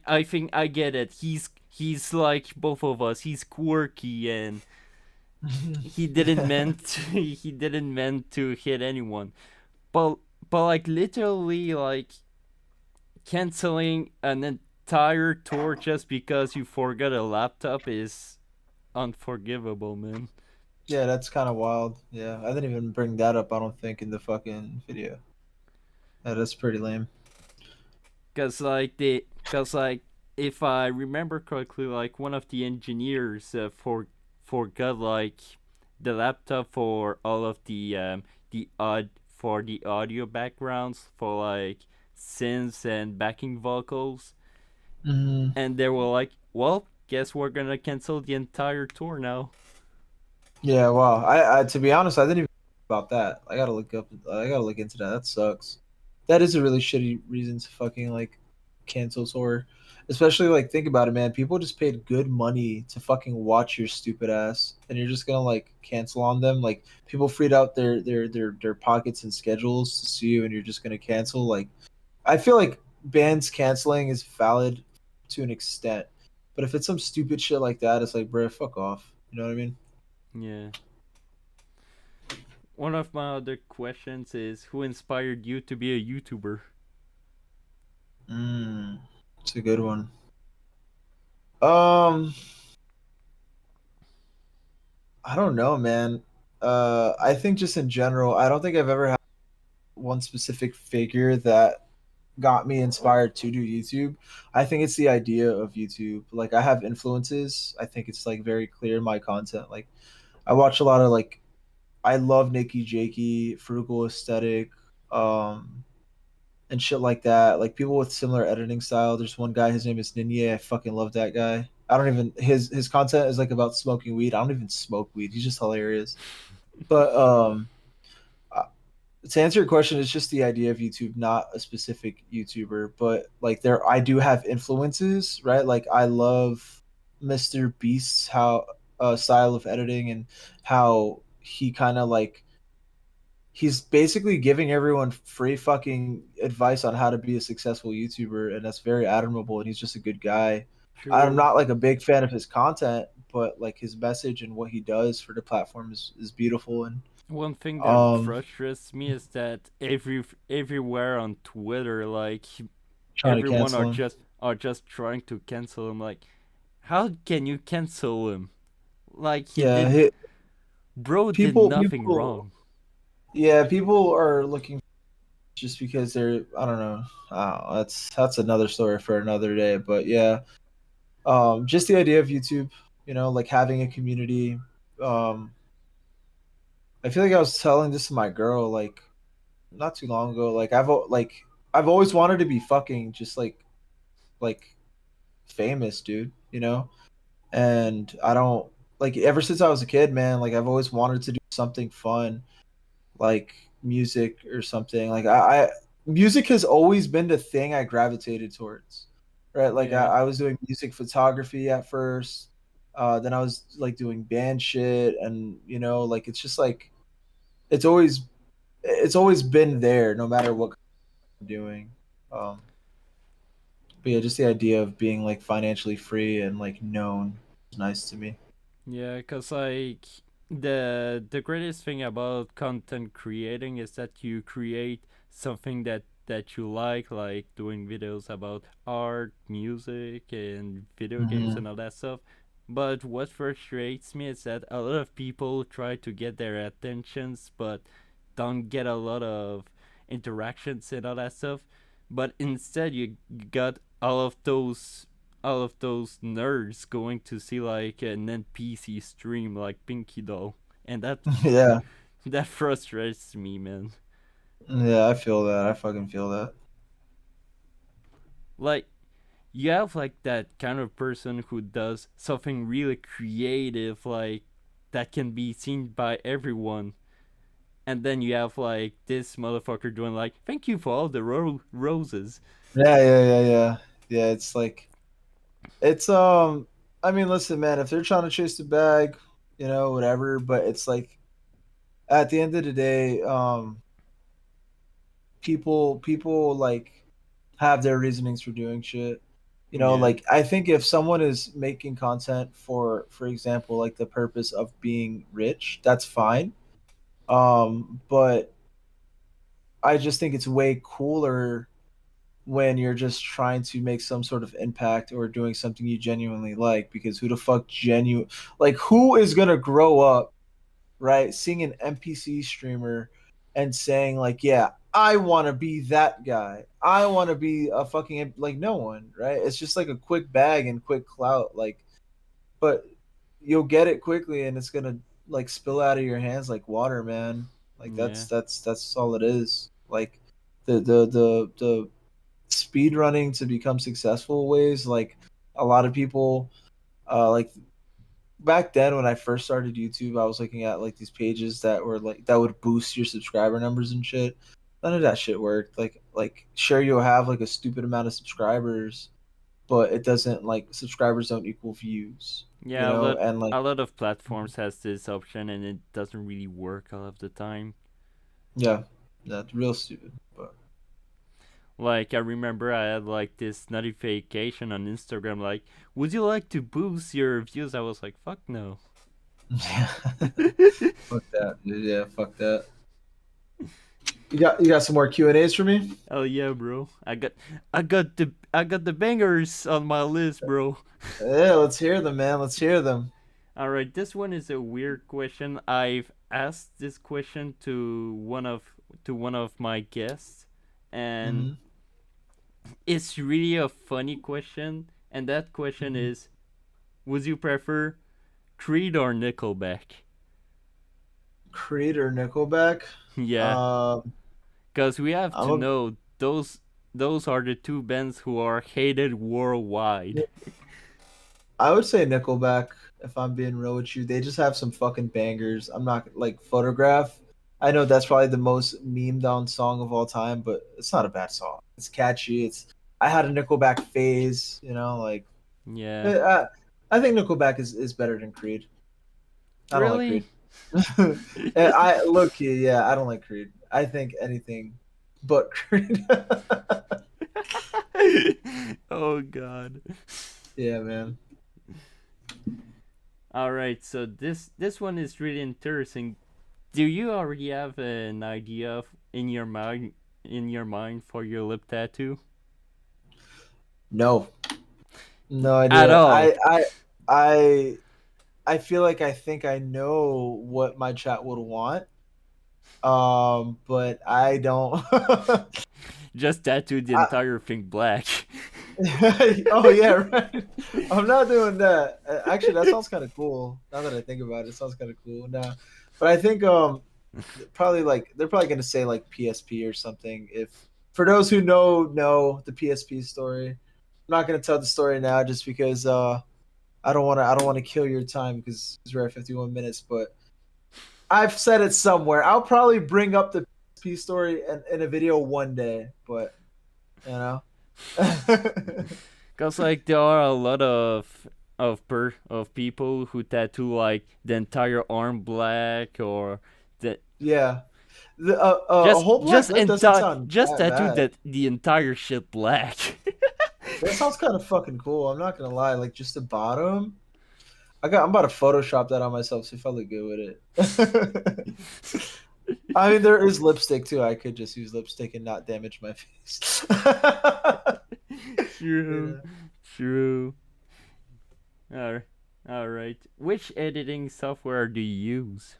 I think I get it. He's like both of us. He's quirky and he didn't meant he didn't meant to hit anyone. But like literally like canceling an entire tour just because you forgot a laptop is unforgivable, man. Yeah, that's kind of wild. Yeah, I didn't even bring that up. I don't think in the fucking video. Yeah, that's pretty lame. Cause like if I remember correctly, like one of the engineers forgot like the laptop for all of the odd for the audio backgrounds for like synths and backing vocals, Hmm. and they were like, "Well, guess we're gonna cancel the entire tour now." Yeah, wow. I to be honest, I didn't even think about that. I gotta look up. I gotta look into that. That sucks. That is a really shitty reason to fucking like cancel tour. Especially like think about it, man. People just paid good money to fucking watch your stupid ass, and you're just gonna like cancel on them. Like people freed out their pockets and schedules to see you, and you're just gonna cancel. Like I feel like bands canceling is valid to an extent, but if it's some stupid shit like that, it's like, bro, fuck off. You know what I mean? Yeah. One of my other questions is who inspired you to be a YouTuber? It's a good one. Um, I don't know, man. I think just in general, I don't think I've ever had one specific figure that got me inspired to do YouTube. I think it's the idea of YouTube. Like I have influences. I think it's like very clear in my content. Like I watch a lot of like I love Nikki Jakey, Frugal Aesthetic, um, and shit like that. Like people with similar editing style. There's one guy, his name is Ninja. I fucking love that guy. I don't even his content is like about smoking weed. I don't even smoke weed. He's just hilarious. But uh, to answer your question, it's just the idea of YouTube, not a specific YouTuber. But like there, I do have influences, right? Like I love Mr. Beast's how style of editing and how he kind of like he's basically giving everyone free fucking advice on how to be a successful YouTuber, and that's very admirable. And he's just a good guy. I'm True. not like a big fan of his content, but like his message and what he does for the platform is beautiful. And One thing that um, frustrates me is that everywhere on Twitter, like trying to everyone cancel him. are just trying to cancel him. Like, how can you cancel him? Like Yeah, bro did people nothing people wrong. yeah, people are looking just because they're I don't know. That's another story for another day. But yeah, just the idea of YouTube, like having a community. Um, I feel like I was telling this to my girl like not too long ago. Like I've always wanted to be fucking just like famous, dude. And I don't like ever since I was a kid, man. Like I've always wanted to do something fun, like music or something. Like I music has always been the thing I gravitated towards. Right? Like Yeah. I was doing music photography at first. Then I was like doing band shit and like it's just like it's always it's always been there no matter what I'm doing. Um but yeah, just the idea of being like financially free and like known is nice to me. Yeah, cause like the greatest thing about content creating is that you create something that you like doing videos about art, music, and video games Hmm. and all that stuff. But what frustrates me is that a lot of people try to get their attentions, but don't get a lot of interactions and all that stuff. But instead, you got all of those nerds going to see like an NPC stream like Pinky Doll, and Yeah. that frustrates me, man. Yeah, I feel that. I fucking feel that. Like you have like that kind of person who does something really creative, like that can be seen by everyone, and then you have like this motherfucker doing like, "Thank you for all the roses." Yeah, yeah, yeah, yeah. Yeah, it's like it's I mean, listen, man, if they're trying to chase the bag, whatever, but it's like at the end of the day, people like have their reasonings for doing shit. Yeah, Like I think if someone is making content for example, like the purpose of being rich, that's fine. But I just think it's way cooler when you're just trying to make some sort of impact or doing something you genuinely like, because who the fuck who is gonna grow up, right, seeing an NPC streamer and saying like, yeah, I want to be that guy, I want to be a fucking, like, no one, right? It's just like a quick bag and quick clout, like, but you'll get it quickly and it's gonna like spill out of your hands like water, man. Like yeah, that's all it is. Like the speed running to become successful ways, like a lot of people, like back then when I first started YouTube, I was looking at like these pages that were like that would boost your subscriber numbers and shit. None of that shit worked. Like sure, you'll have like a stupid amount of subscribers, but it doesn't, like, subscribers don't equal views, yeah. and like A lot of platforms has this option, and it doesn't really work all of the time. yeah, that's real stupid. But Like I remember I had like this notification on Instagram like, "Would you like to boost your views?" I was like, "Fuck no." Yeah. Fuck that, dude. Yeah, fuck that. You got some more Q&As for me? Oh yeah, bro. I got the bangers on my list, bro. Yeah, let's hear them, man. Let's hear them. All right, this one is a weird question. I've asked this question to one of my guests, and Hmm. it's really a funny question. And that question is: would you prefer Creed or Nickelback? Creed or Nickelback? Yeah, Um, because we have I'm to a, know those are the two bands who are hated worldwide. I would say Nickelback if I'm being real with you. They just have some fucking bangers. I'm not like Photograph. I know that's probably the most memed on song of all time, but it's not a bad song. It's catchy. It's I had a Nickelback phase, like Yeah, I, I think Nickelback is better than Creed. I don't like really? Creed. I look here, yeah, I don't like Creed. I think anything but Creed. Oh God. Yeah, man. All right, so this one is really interesting. Do you already have an idea in your mind for your lip tattoo? No, no At idea. all. I I feel like I think I know what my chat would want. But I don't. Just tattoo the I, entire thing black. oh yeah, right. I'm not doing that. Actually, that sounds kind of cool. Now that I think about it, it sounds kind of cool. No, but I think probably like they're probably gonna say like PSP or something. If for those who know the PSP story, I'm not gonna tell the story now just because I don't want to kill your time because we're at 51 minutes. But I've said it somewhere. I'll probably bring up the PSP story in a video one day. But you know. Cause like there are a lot of people who tattoo like the entire arm black or the Yeah. A just whole black just lip doesn't entire sound just that tattoo bad. the entire shit black. That sounds kind of fucking cool. I'm not gonna lie. Like just the bottom. I'm about to Photoshop that on myself, see if I look good with it. I mean, there is lipstick too. I could just use lipstick and not damage my face. True, Yeah. true. All all right. Which editing software do you use?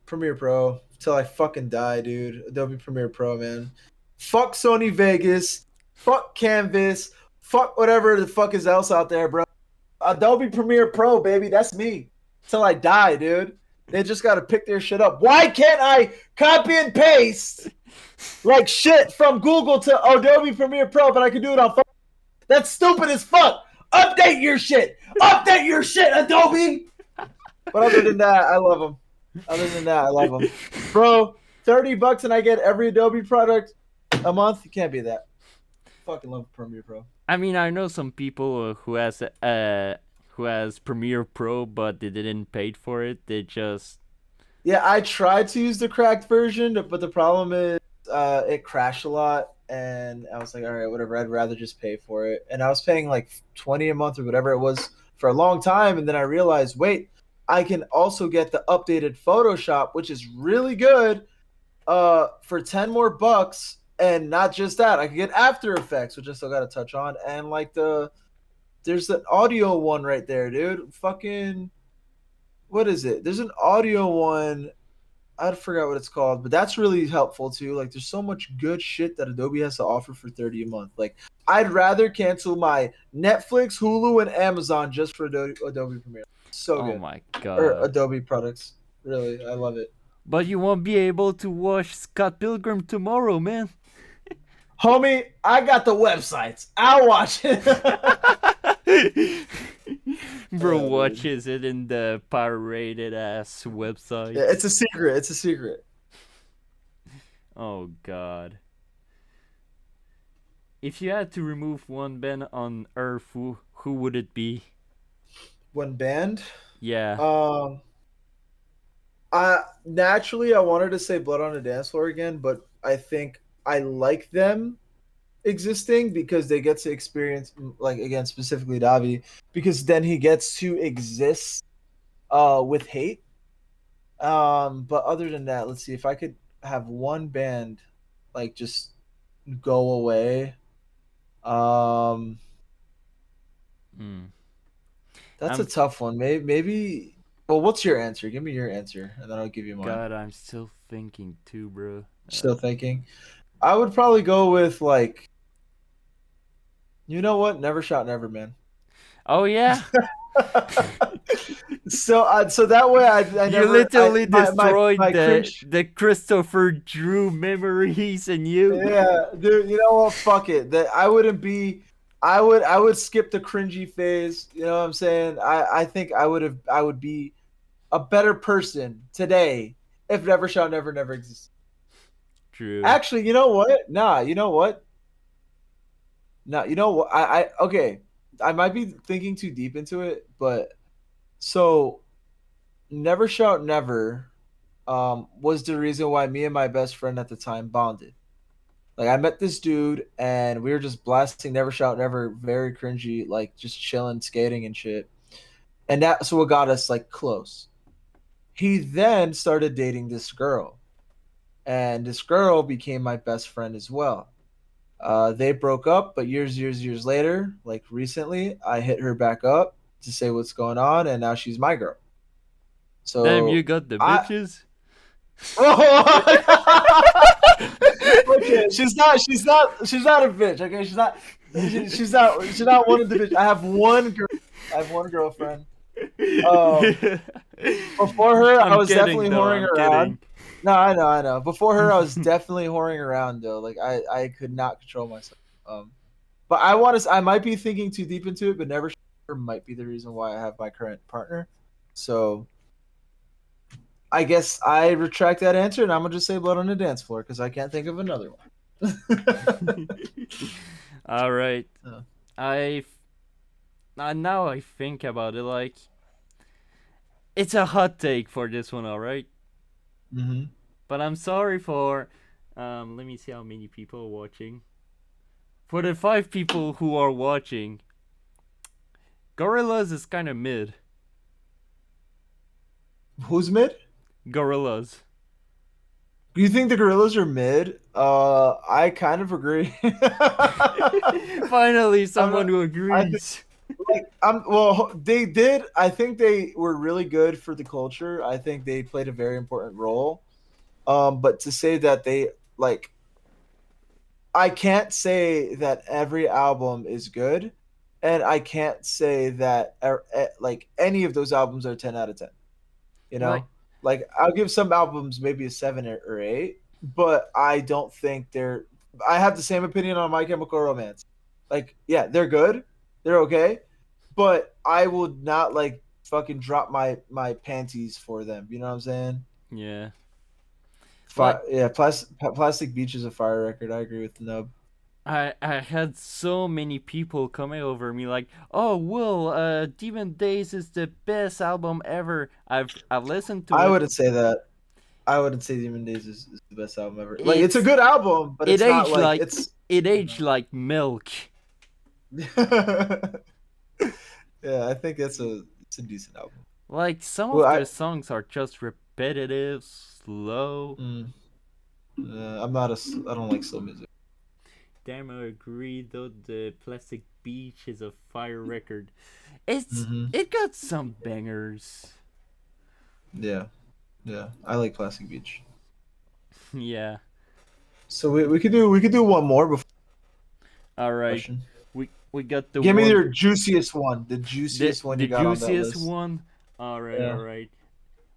Premiere Pro till I fucking die, dude. Adobe Premiere Pro, man. Fuck Sony Vegas. Fuck Canvas. Fuck whatever the fuck is else out there, bro. Adobe Premiere Pro, baby. That's me. Till I die, dude. They just got to pick their shit up. Why can't I copy and paste like shit from Google to Adobe Premiere Pro, but I can do it on phone? That's stupid as fuck. Update your shit. Update your shit, Adobe. But other than that, I love them. Other than that, I love them. Bro, $30 and I get every Adobe product a month. You can't be that. Fucking love Premiere Pro. I mean, I know some people who has Premiere Pro, but they didn't pay for it. They just Yeah, I tried to use the cracked version, but the problem is it crashed a lot, and I was like, all right, whatever. I'd rather just pay for it. And I was paying like 20 a month or whatever it was for a long time, and then I realized, wait, I can also get the updated Photoshop, which is really good, for 10 more bucks. And not just that, I could get After Effects, which I still got to touch on, and like there's an audio one right there, dude. Fucking what is it? There's an audio one. I forgot what it's called, but that's really helpful too. Like, there's so much good shit that Adobe has to offer for 30 a month. Like, I'd rather cancel my Netflix, Hulu, and Amazon just for Adobe Premiere. So oh good. my Or god. Adobe products. Really, I love it. But you won't be able to watch Scott Pilgrim tomorrow, man. Homie, I got the websites. I'll watch it. Bro Oh, dude. watches it in the pirated ass Yeah, it's websites. a secret. It's a secret. Oh god. If you had to remove one band on Earth, who would it be? One band. Yeah. Um, I naturally I wanted to say Blood on the Dance Floor again, but I think I like them existing because they get to experience, like again specifically Davi, because then he gets to exist with hate. But other than that, let's see if I could have one band like just go away. Um, Hmm. that's a I'm tough one. Maybe. Well, what's your answer? Give me your answer, and then I'll give you mine. God. I'm still thinking too, bro. Still thinking. I would probably go with like, you know what? Never Shot Never, man. Oh yeah. So that way I You never I literally my destroyed the cringe. Christopher Drew memories and you. Yeah, dude. You know what? Fuck it. That I wouldn't be. I would skip the cringy phase. You know what I'm saying? I think I would be a better person today if Never Shall Never existed. True. Actually, you know what? Nah, you know what? Nah, you know what? I okay. I might be thinking too deep into it, but so Never Shout Never was the reason why me and my best friend at the time bonded. Like I met this dude and we were just blasting Never Shout Never, very cringy, like just chilling, skating and shit. And that's what got us like close. He then started dating this girl, and this girl became my best friend as well. They broke up, but years later, like recently, I hit her back up to say what's going on, and now she's my girl. Damn, you So got the I bitches. okay, she's not a bitch. Okay, she's not one of the bitch. I have one girl. I have one girlfriend. Um, Before her, I I'm was kidding definitely though. whoring I'm around. kidding. No, I know. Before her, I was definitely whoring around though. Like I could not control myself. But I might be thinking too deep into it, but Never Sure might be the reason why I have my current partner. So I guess I retract that answer, and I'm gonna just say Blood on the Dance Floor because I can't think of another one. All right. Uh, I now I think about it, like it's a hot take for this one, all right. mhm. But I'm sorry for. Let me see how many people are watching. For the 5 people who are watching, Gorillas is kind of mid. Who's mid? Gorillas. Do you think the Gorillas are mid? I kind of agree. Finally, I'm someone not, who I think agrees. like I'm well they did I think they were really good for the culture. I think they played a very important role. But to say that they like I can't say that every album is good, and I can't say that like any of those albums are 10 out of 10. You Like, know, like I'll give some albums maybe a 7 or 8, but I don't think they're. I have the same opinion on My Chemical Romance. Like, yeah, they're good, they're okay, but I would not like fucking drop my panties for them. You know what I'm saying? yeah. Like, Yeah, Plastic Beach is a fire record. I agree with Nub. I had so many people coming over me like, oh, Will, Demon Days is the best album ever. I've listened to I it. wouldn't say that. I wouldn't say Demon Days is the best album ever. Like, it's a It's good album, but it it's not aged like like it's. it You aged know. like milk. Yeah, I think it's a decent album. Like some Well, of their songs are just repetitive, slow. mm, I'm not I don't like slow music. Damn, I agree though. The Plastic Beach is a fire record. It's Hmm. it got some bangers. Yeah, yeah, I like Plastic Beach. Yeah. So we could do one more before All the right. question. We got the Give me one your juiciest one, the the juiciest one the you got on that juiciest list. one. All Yeah. right.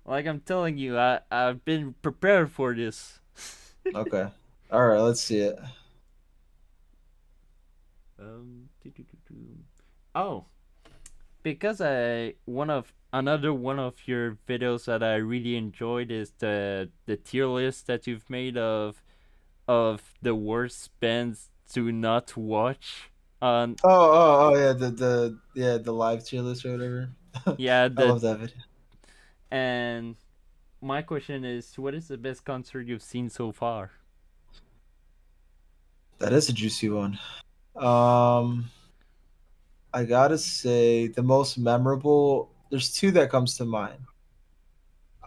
Like I'm telling you, I've been prepared for this. Okay. All right. Let's see it. Doo. Oh, because I one of another one of your videos that I really enjoyed is the tier list that you've made of the worst bands to not watch. On Yeah, the live tier list or whatever. yeah, I the love that video. and my question is, what is the best concert you've seen so far? That is a juicy one. Um, I gotta say the most memorable. there's two that comes to mind.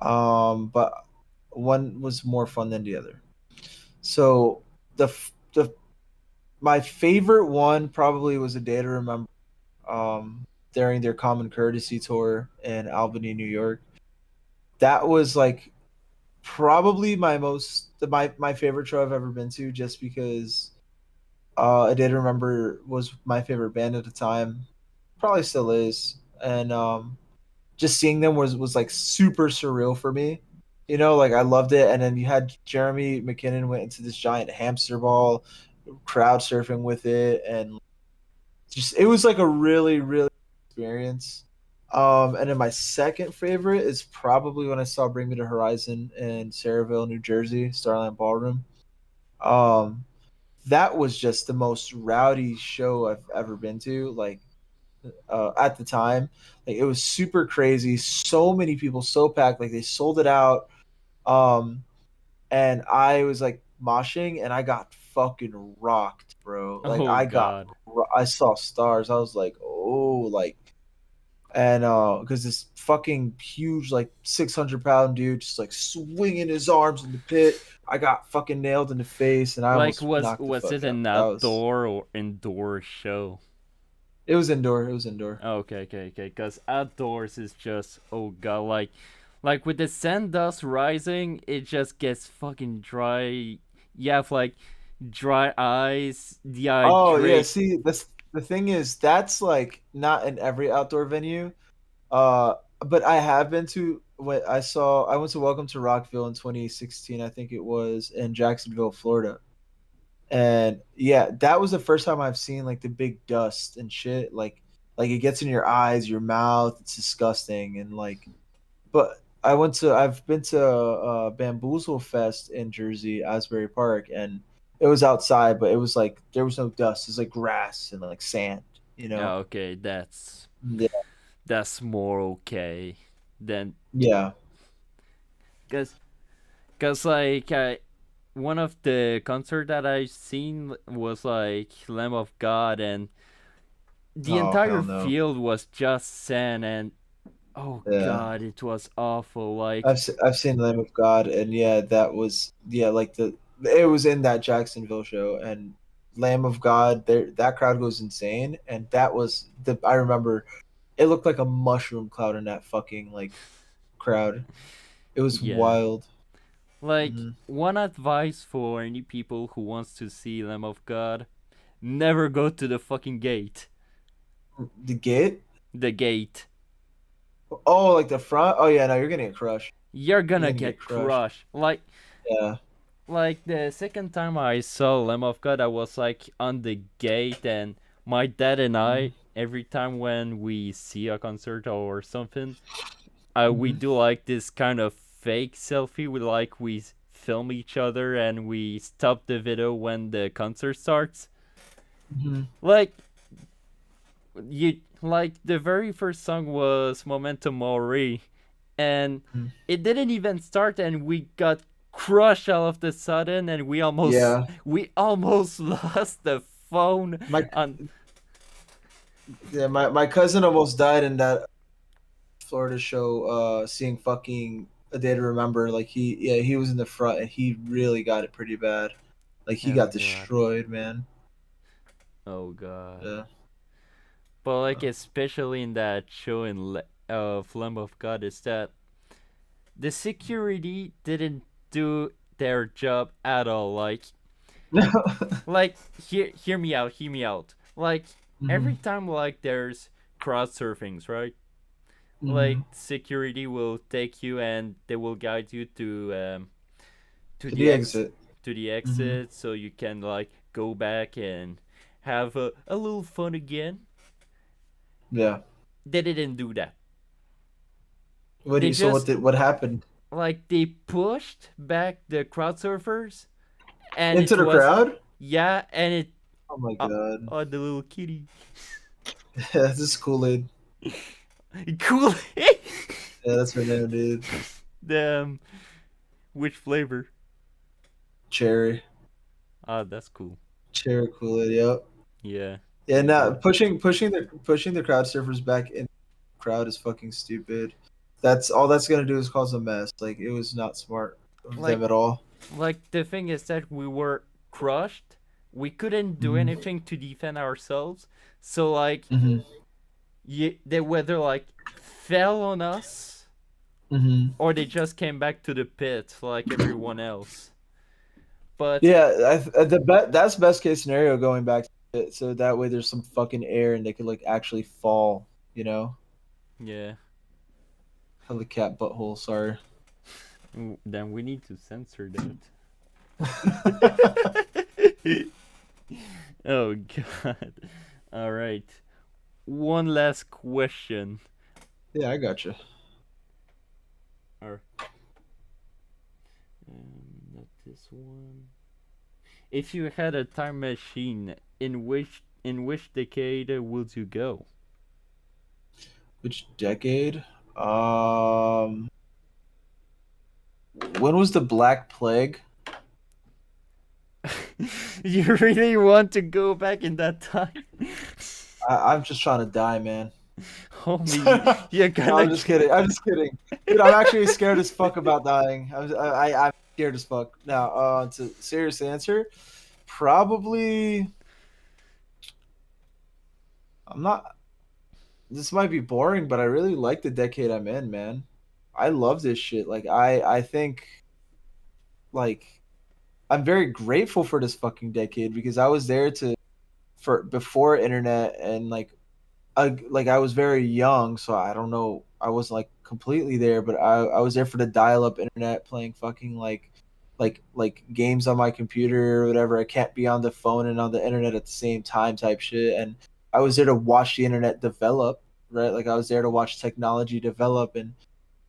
But one was more fun than the other. So the my favorite one probably was A Day to Remember. During their Common Courtesy tour in Albany, New York. That was like probably my favorite show I've ever been to, just because I did remember was my favorite band at the time, probably still is, and just seeing them was like super surreal for me. You know, like I loved it, and then you had Jeremy McKinnon went into this giant hamster ball, crowd surfing with it, and just it was like a really experience. And then my second favorite is probably when I saw Bring Me the Horizon in Saraville, New Jersey, Starland Ballroom. Um, that was just the most rowdy show I've ever been to. Like at the time, like it was super crazy. So many people, so packed. Like they sold it out. Um, and I was like moshing, and I got fucking rocked, bro. Like Oh God. I saw stars. I was like, oh, like, and because this fucking huge, like 600-pound dude, just like swinging his arms in the pit. I got fucking nailed in the face, and I Like, almost was knocked the was fuck it out. an That was. outdoor or indoor show? It was indoor. It was indoor. Okay. Cause outdoors is just, oh God, like with the sand dust rising, it just gets fucking dry. You have like dry eyes, Oh yeah. dehydrate. See, the thing is that's like not in every outdoor venue. Uh, but I have been to what I went to Welcome to Rockville in 2016, I think it was, in Jacksonville, Florida. And yeah, that was the first time I've seen like the big dust and shit. Like it gets in your eyes, your mouth. It's disgusting. And like, but I've been to Bamboozle Fest in Jersey, Asbury Park, and it was outside, but it was like there was no dust. It was like grass and like sand. You know? Okay, that's Yeah. that's more okay than, Yeah. cause cause like one of the concert that I've seen was like Lamb of God, and the Oh entire hell no. field was just sand, and oh Yeah. God, it was awful. Like, I've seen Lamb of God, and yeah, that was yeah, like the it was in that Jacksonville show, and Lamb of God, there that crowd goes insane, and that was the I remember it looked like a mushroom cloud in that fucking like crowd. It was yeah. wild. Like, Hmm. one advice for any people who wants to see Lamb of God: never go to the fucking gate. The gate? The gate. Oh, like the front? Oh yeah, no, you're gonna get crushed. You're You're gonna gonna get get crushed. crushed. Yeah. Like the second time I saw Lamb of God, I was like on the gate, and my dad and I, every time when we see a concert or something, we Hmm. do like this kind of fake selfie. We film each other and we stop the video when the concert starts. Hmm. Like, you like the very first song was Memento Mori, and Hmm. it didn't even start, and we got crushed all of the sudden, and Yeah. we almost lost the phone My on. my cousin almost died in that Florida show, seeing fucking A Day to Remember. Like he was in the front and he really got it pretty bad. Like he Oh got God. destroyed, man. Oh God. Yeah. But like, especially in that show of Lamb of God, is that the security didn't do their job at all. Like, hear me out. Like, Hmm. every time like there's crowd surfings, right? Hmm. Like, security will take you and they will guide you to To the the ex exit. to the Hmm. exit, so you can like go back and have a little fun again. Yeah. They didn't do that. What do They you? So just, what happened? like, they pushed back the crowd surfers, and Into it the was, crowd? yeah, and it, Oh my uh, god. oh, the little kitty. Yeah, this is Kool Aid. Cool. Yeah, that's her name, dude. the which flavor? Cherry. Ah, that's cool. Cherry Kool Aid. Yep. Yeah, Yeah. I Now do. pushing the crowd surfers back in. crowd is fucking stupid. That's all that's gonna do is cause a mess. Like it was not smart of Like them at all. the thing is that we were crushed. We couldn't do Hmm. anything to defend ourselves. So like Hmm. they whether like fell on us Hmm. or they just came back to the pit like everyone else. But Yeah, that's best case scenario going back to it, so that way there's some fucking air and they could like actually fall. You know, yeah, hell the cat butthole. Sorry. then we need to censor that. Oh god. All right. One last question. Yeah, I got you. Or not this one. If you had a time machine, in which decade would you go? Which decade? Um, when was the Black Plague? You really want to go back in that time? I'm just trying to die, man. Homie, you're No, gonna I'm just kidding. I'm just kidding, dude. I'm actually scared as fuck about dying. I'm scared as fuck. Now, to serious answer, probably. I'm not. This might be boring, but I really like the decade I'm in, man. I love this shit. Like, I think, like, I'm very grateful for this fucking decade because I was there to for before internet and I was very young, so I don't know. I wasn't like completely there, but I was there for the dial-up internet, playing fucking like games on my computer or whatever. I can't be on the phone and on the internet at the same time, type shit. And I was there to watch the internet develop, right? Like I was there to watch technology develop, and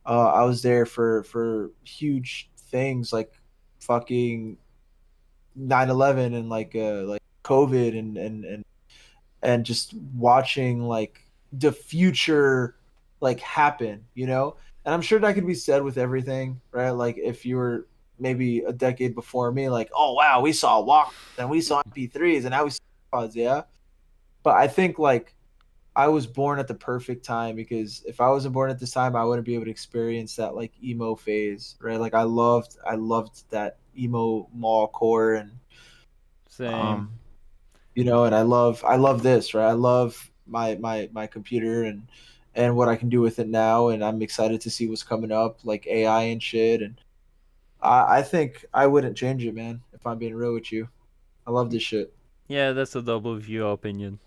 I was there for huge things like fucking 9/11 and like COVID and just watching like the future like happen, you know? And I'm sure that could be said with everything, right? Like if you were maybe a decade before me, like, oh wow, we saw Walk and we saw MP3s and now we see pods, yeah. But I think like I was born at the perfect time because if I wasn't born at this time, I wouldn't be able to experience that like emo phase, right? Like I loved that emo mall core and same. um and I love this, right? I love my computer and what I can do with it now, and I'm excited to see what's coming up, like AI and shit. And I think I wouldn't change it, man. If I'm being real with you, I love this shit. Yeah, that's a double view opinion.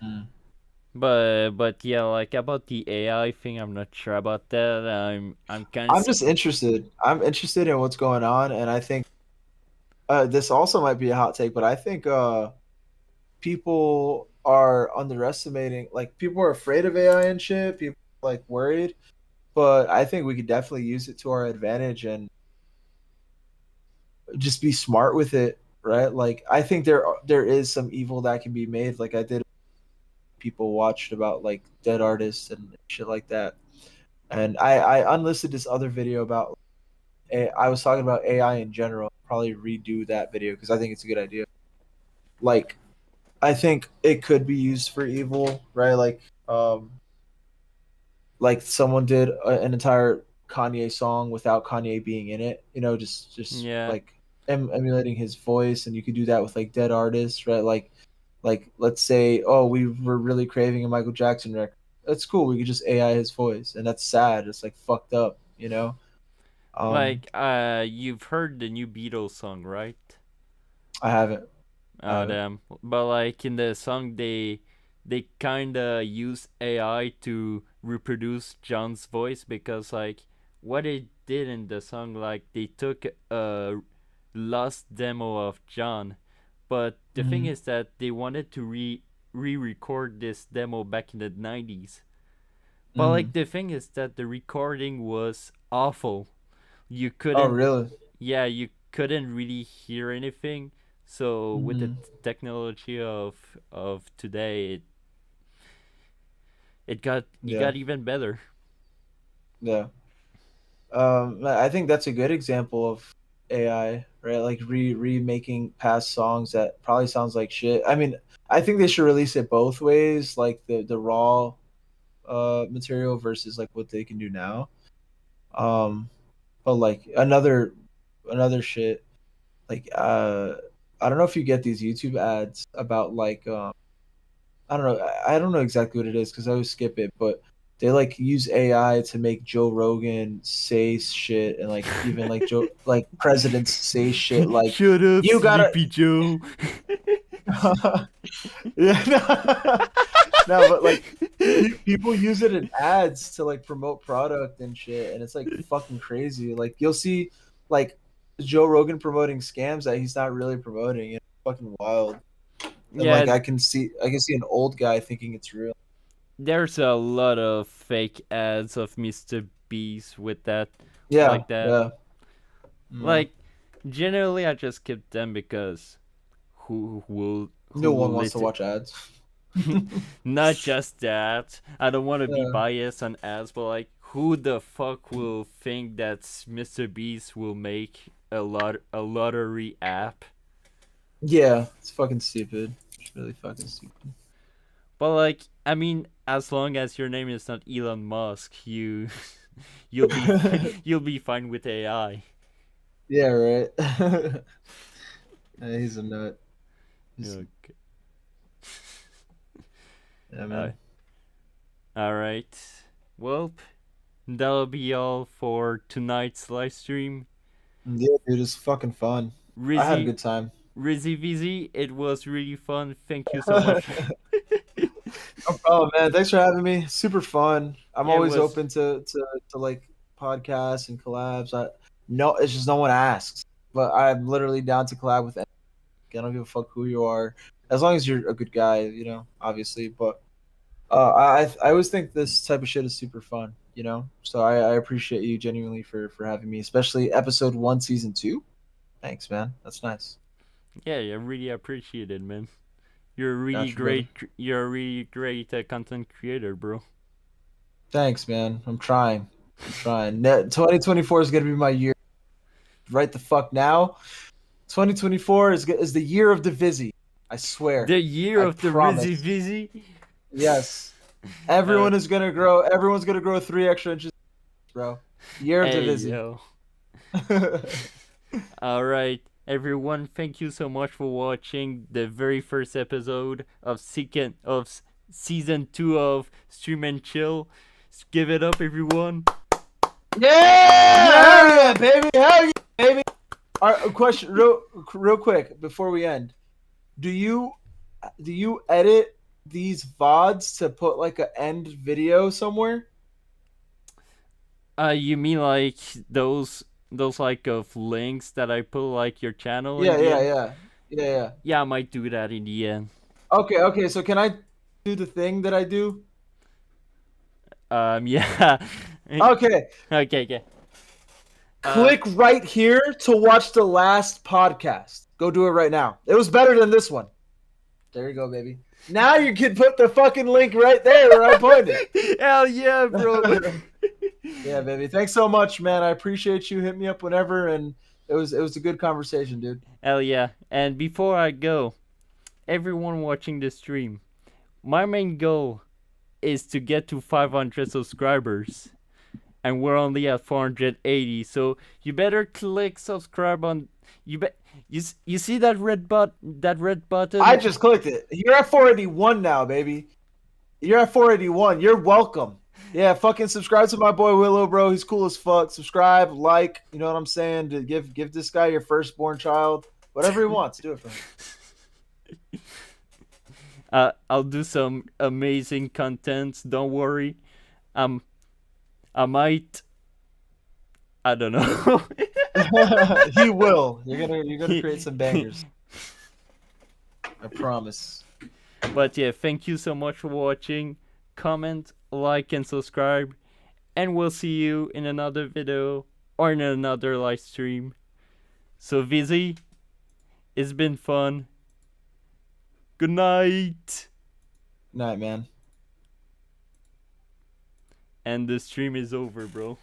Mm. But yeah, like about the AI thing, I'm not sure about that. I'm kind of I'm just interested. I'm interested in what's going on, and I think this also might be a hot take, but I think people are underestimating. Like people are afraid of AI and shit. People are, like worried, but I think we could definitely use it to our advantage and just be smart with it, right? Like I think there is some evil that can be made. Like I did, people watched about like dead artists and shit like that, and I unlisted this other video about. I was talking about AI in general. Probably redo that video because I think it's a good idea. Like I think it could be used for evil, right? Like someone did an entire Kanye song without Kanye being in it. Just yeah. like emulating his voice, and you could do that with like dead artists, right? Like let's say, oh, we were really craving a Michael Jackson record. That's cool. We could just AI his voice, and that's sad. It's like fucked up, you know. Um, Like you've heard the new Beatles song, right? I haven't. I haven't. Damn. But like in the song, they kind of use AI to reproduce John's voice because like what they did in the song, like they took a lost demo of John, but the thing Hmm. is that they wanted to re-record this demo back in the 90s. But like Hmm. the thing is that the recording was awful. You Oh, couldn't, really? yeah, you couldn't really hear anything. So with the Hmm. technology of today, it Yeah. got even better. Yeah. I think that's a good example of AI, right? Like remaking past songs that probably sounds like shit. I mean, I think they should release it both ways, like the raw. material versus like what they can do now. But like another shit like I don't know if you get these YouTube ads about like I don't know. I don't know exactly what it is because I always skip it, but they like use AI to make Joe Rogan say shit and like even like Joe like presidents say shit like Shut up, you gotta Sleepy Joe. yeah no but like people use it in ads to like promote product and shit and it's like fucking crazy. Like you'll see like Joe Rogan promoting scams that he's not really promoting. It's fucking wild. And Yeah, like I can see an old guy thinking it's real. there's a lot of fake ads of Mr. Beast with that, Yeah, like that. yeah. Mm. Like, generally, I just skip them because who No will one wants to listen? watch ads. Not just that. I don't want to be Yeah. biased on ads, but like, who the fuck will think that Mr. Beast will make a lottery app? Yeah, it's fucking stupid. It's really fucking stupid. But like, I mean, as long as your name is not Elon Musk, you'll be you'll be fine with AI. Yeah, right. Yeah, he's a nut. Okay. Yeah, Uh, man. all right. Well, that'll be all for tonight's live stream. Yeah, dude, it's fucking fun. I had a Rizzy, good time. Rizzy Vizzy, it was really fun. Thank you so much. Oh man, thanks for having me. Super fun. I'm Yeah, it always was. open to like podcasts and collabs. I no, it's just no one asks, but I'm literally down to collab with. I don't give a fuck who you are, as long as you're a good guy, you know, obviously. But I always think this type of shit is super fun, you know. So I appreciate you genuinely for having me, especially episode 1, season 2. Thanks, man. That's nice. Yeah, I really appreciate it, man. You're a really Gotcha, brother. great. You're a really great content creator, bro. Thanks, man. I'm trying. I'm trying. 2024 is gonna be my year. Right the fuck now. 2024 is the year of the Vizzy. I swear. The year I of the Rizzy promise. Vizzy. Yes. uh, Everyone is gonna grow. Everyone's gonna grow 3 extra inches, bro. Year of the hey Vizzy. yo. All right, everyone. Thank you so much for watching the very first episode of season 2 of Stream and Chill. Give it up, everyone. Yeah! Hell Yeah. yeah, baby! Hell yeah, baby! All right, a question, real quick before we end. Do you edit these vods to put like a end video somewhere? You mean like those like of links that I put like your channel in Yeah, the yeah, end? yeah, yeah, yeah. Yeah, I might do that in the end. Okay, okay. So can I do the thing that I do? Yeah. Okay. Okay, okay. Click right here to watch the last podcast. Go do it right now. It was better than this one. There you go, baby. Now you can put the fucking link right there where I pointed. Hell yeah, bro. Yeah, baby. Thanks so much, man. I appreciate you. Hit me up whenever, and it was a good conversation, dude. Hell yeah. And before I go, everyone watching the stream, my main goal is to get to 500 subscribers. And we're only at 480, so you better click subscribe on you see that red button? I just clicked it. You're at 481 now, baby. You're at 481. You're welcome. Yeah, fucking subscribe to my boy Willow, bro. He's cool as fuck. Subscribe, like, you know what I'm saying? To give this guy your firstborn child. Whatever he wants, do it for him. I'll do some amazing content, don't worry. I might, I don't know. He will. You're gonna create some bangers. I promise. But yeah, thank you so much for watching. Comment, like, and subscribe. And we'll see you in another video or in another live stream. So, Vizzy, it's been fun. Good night. Night, man. And the stream is over, bro.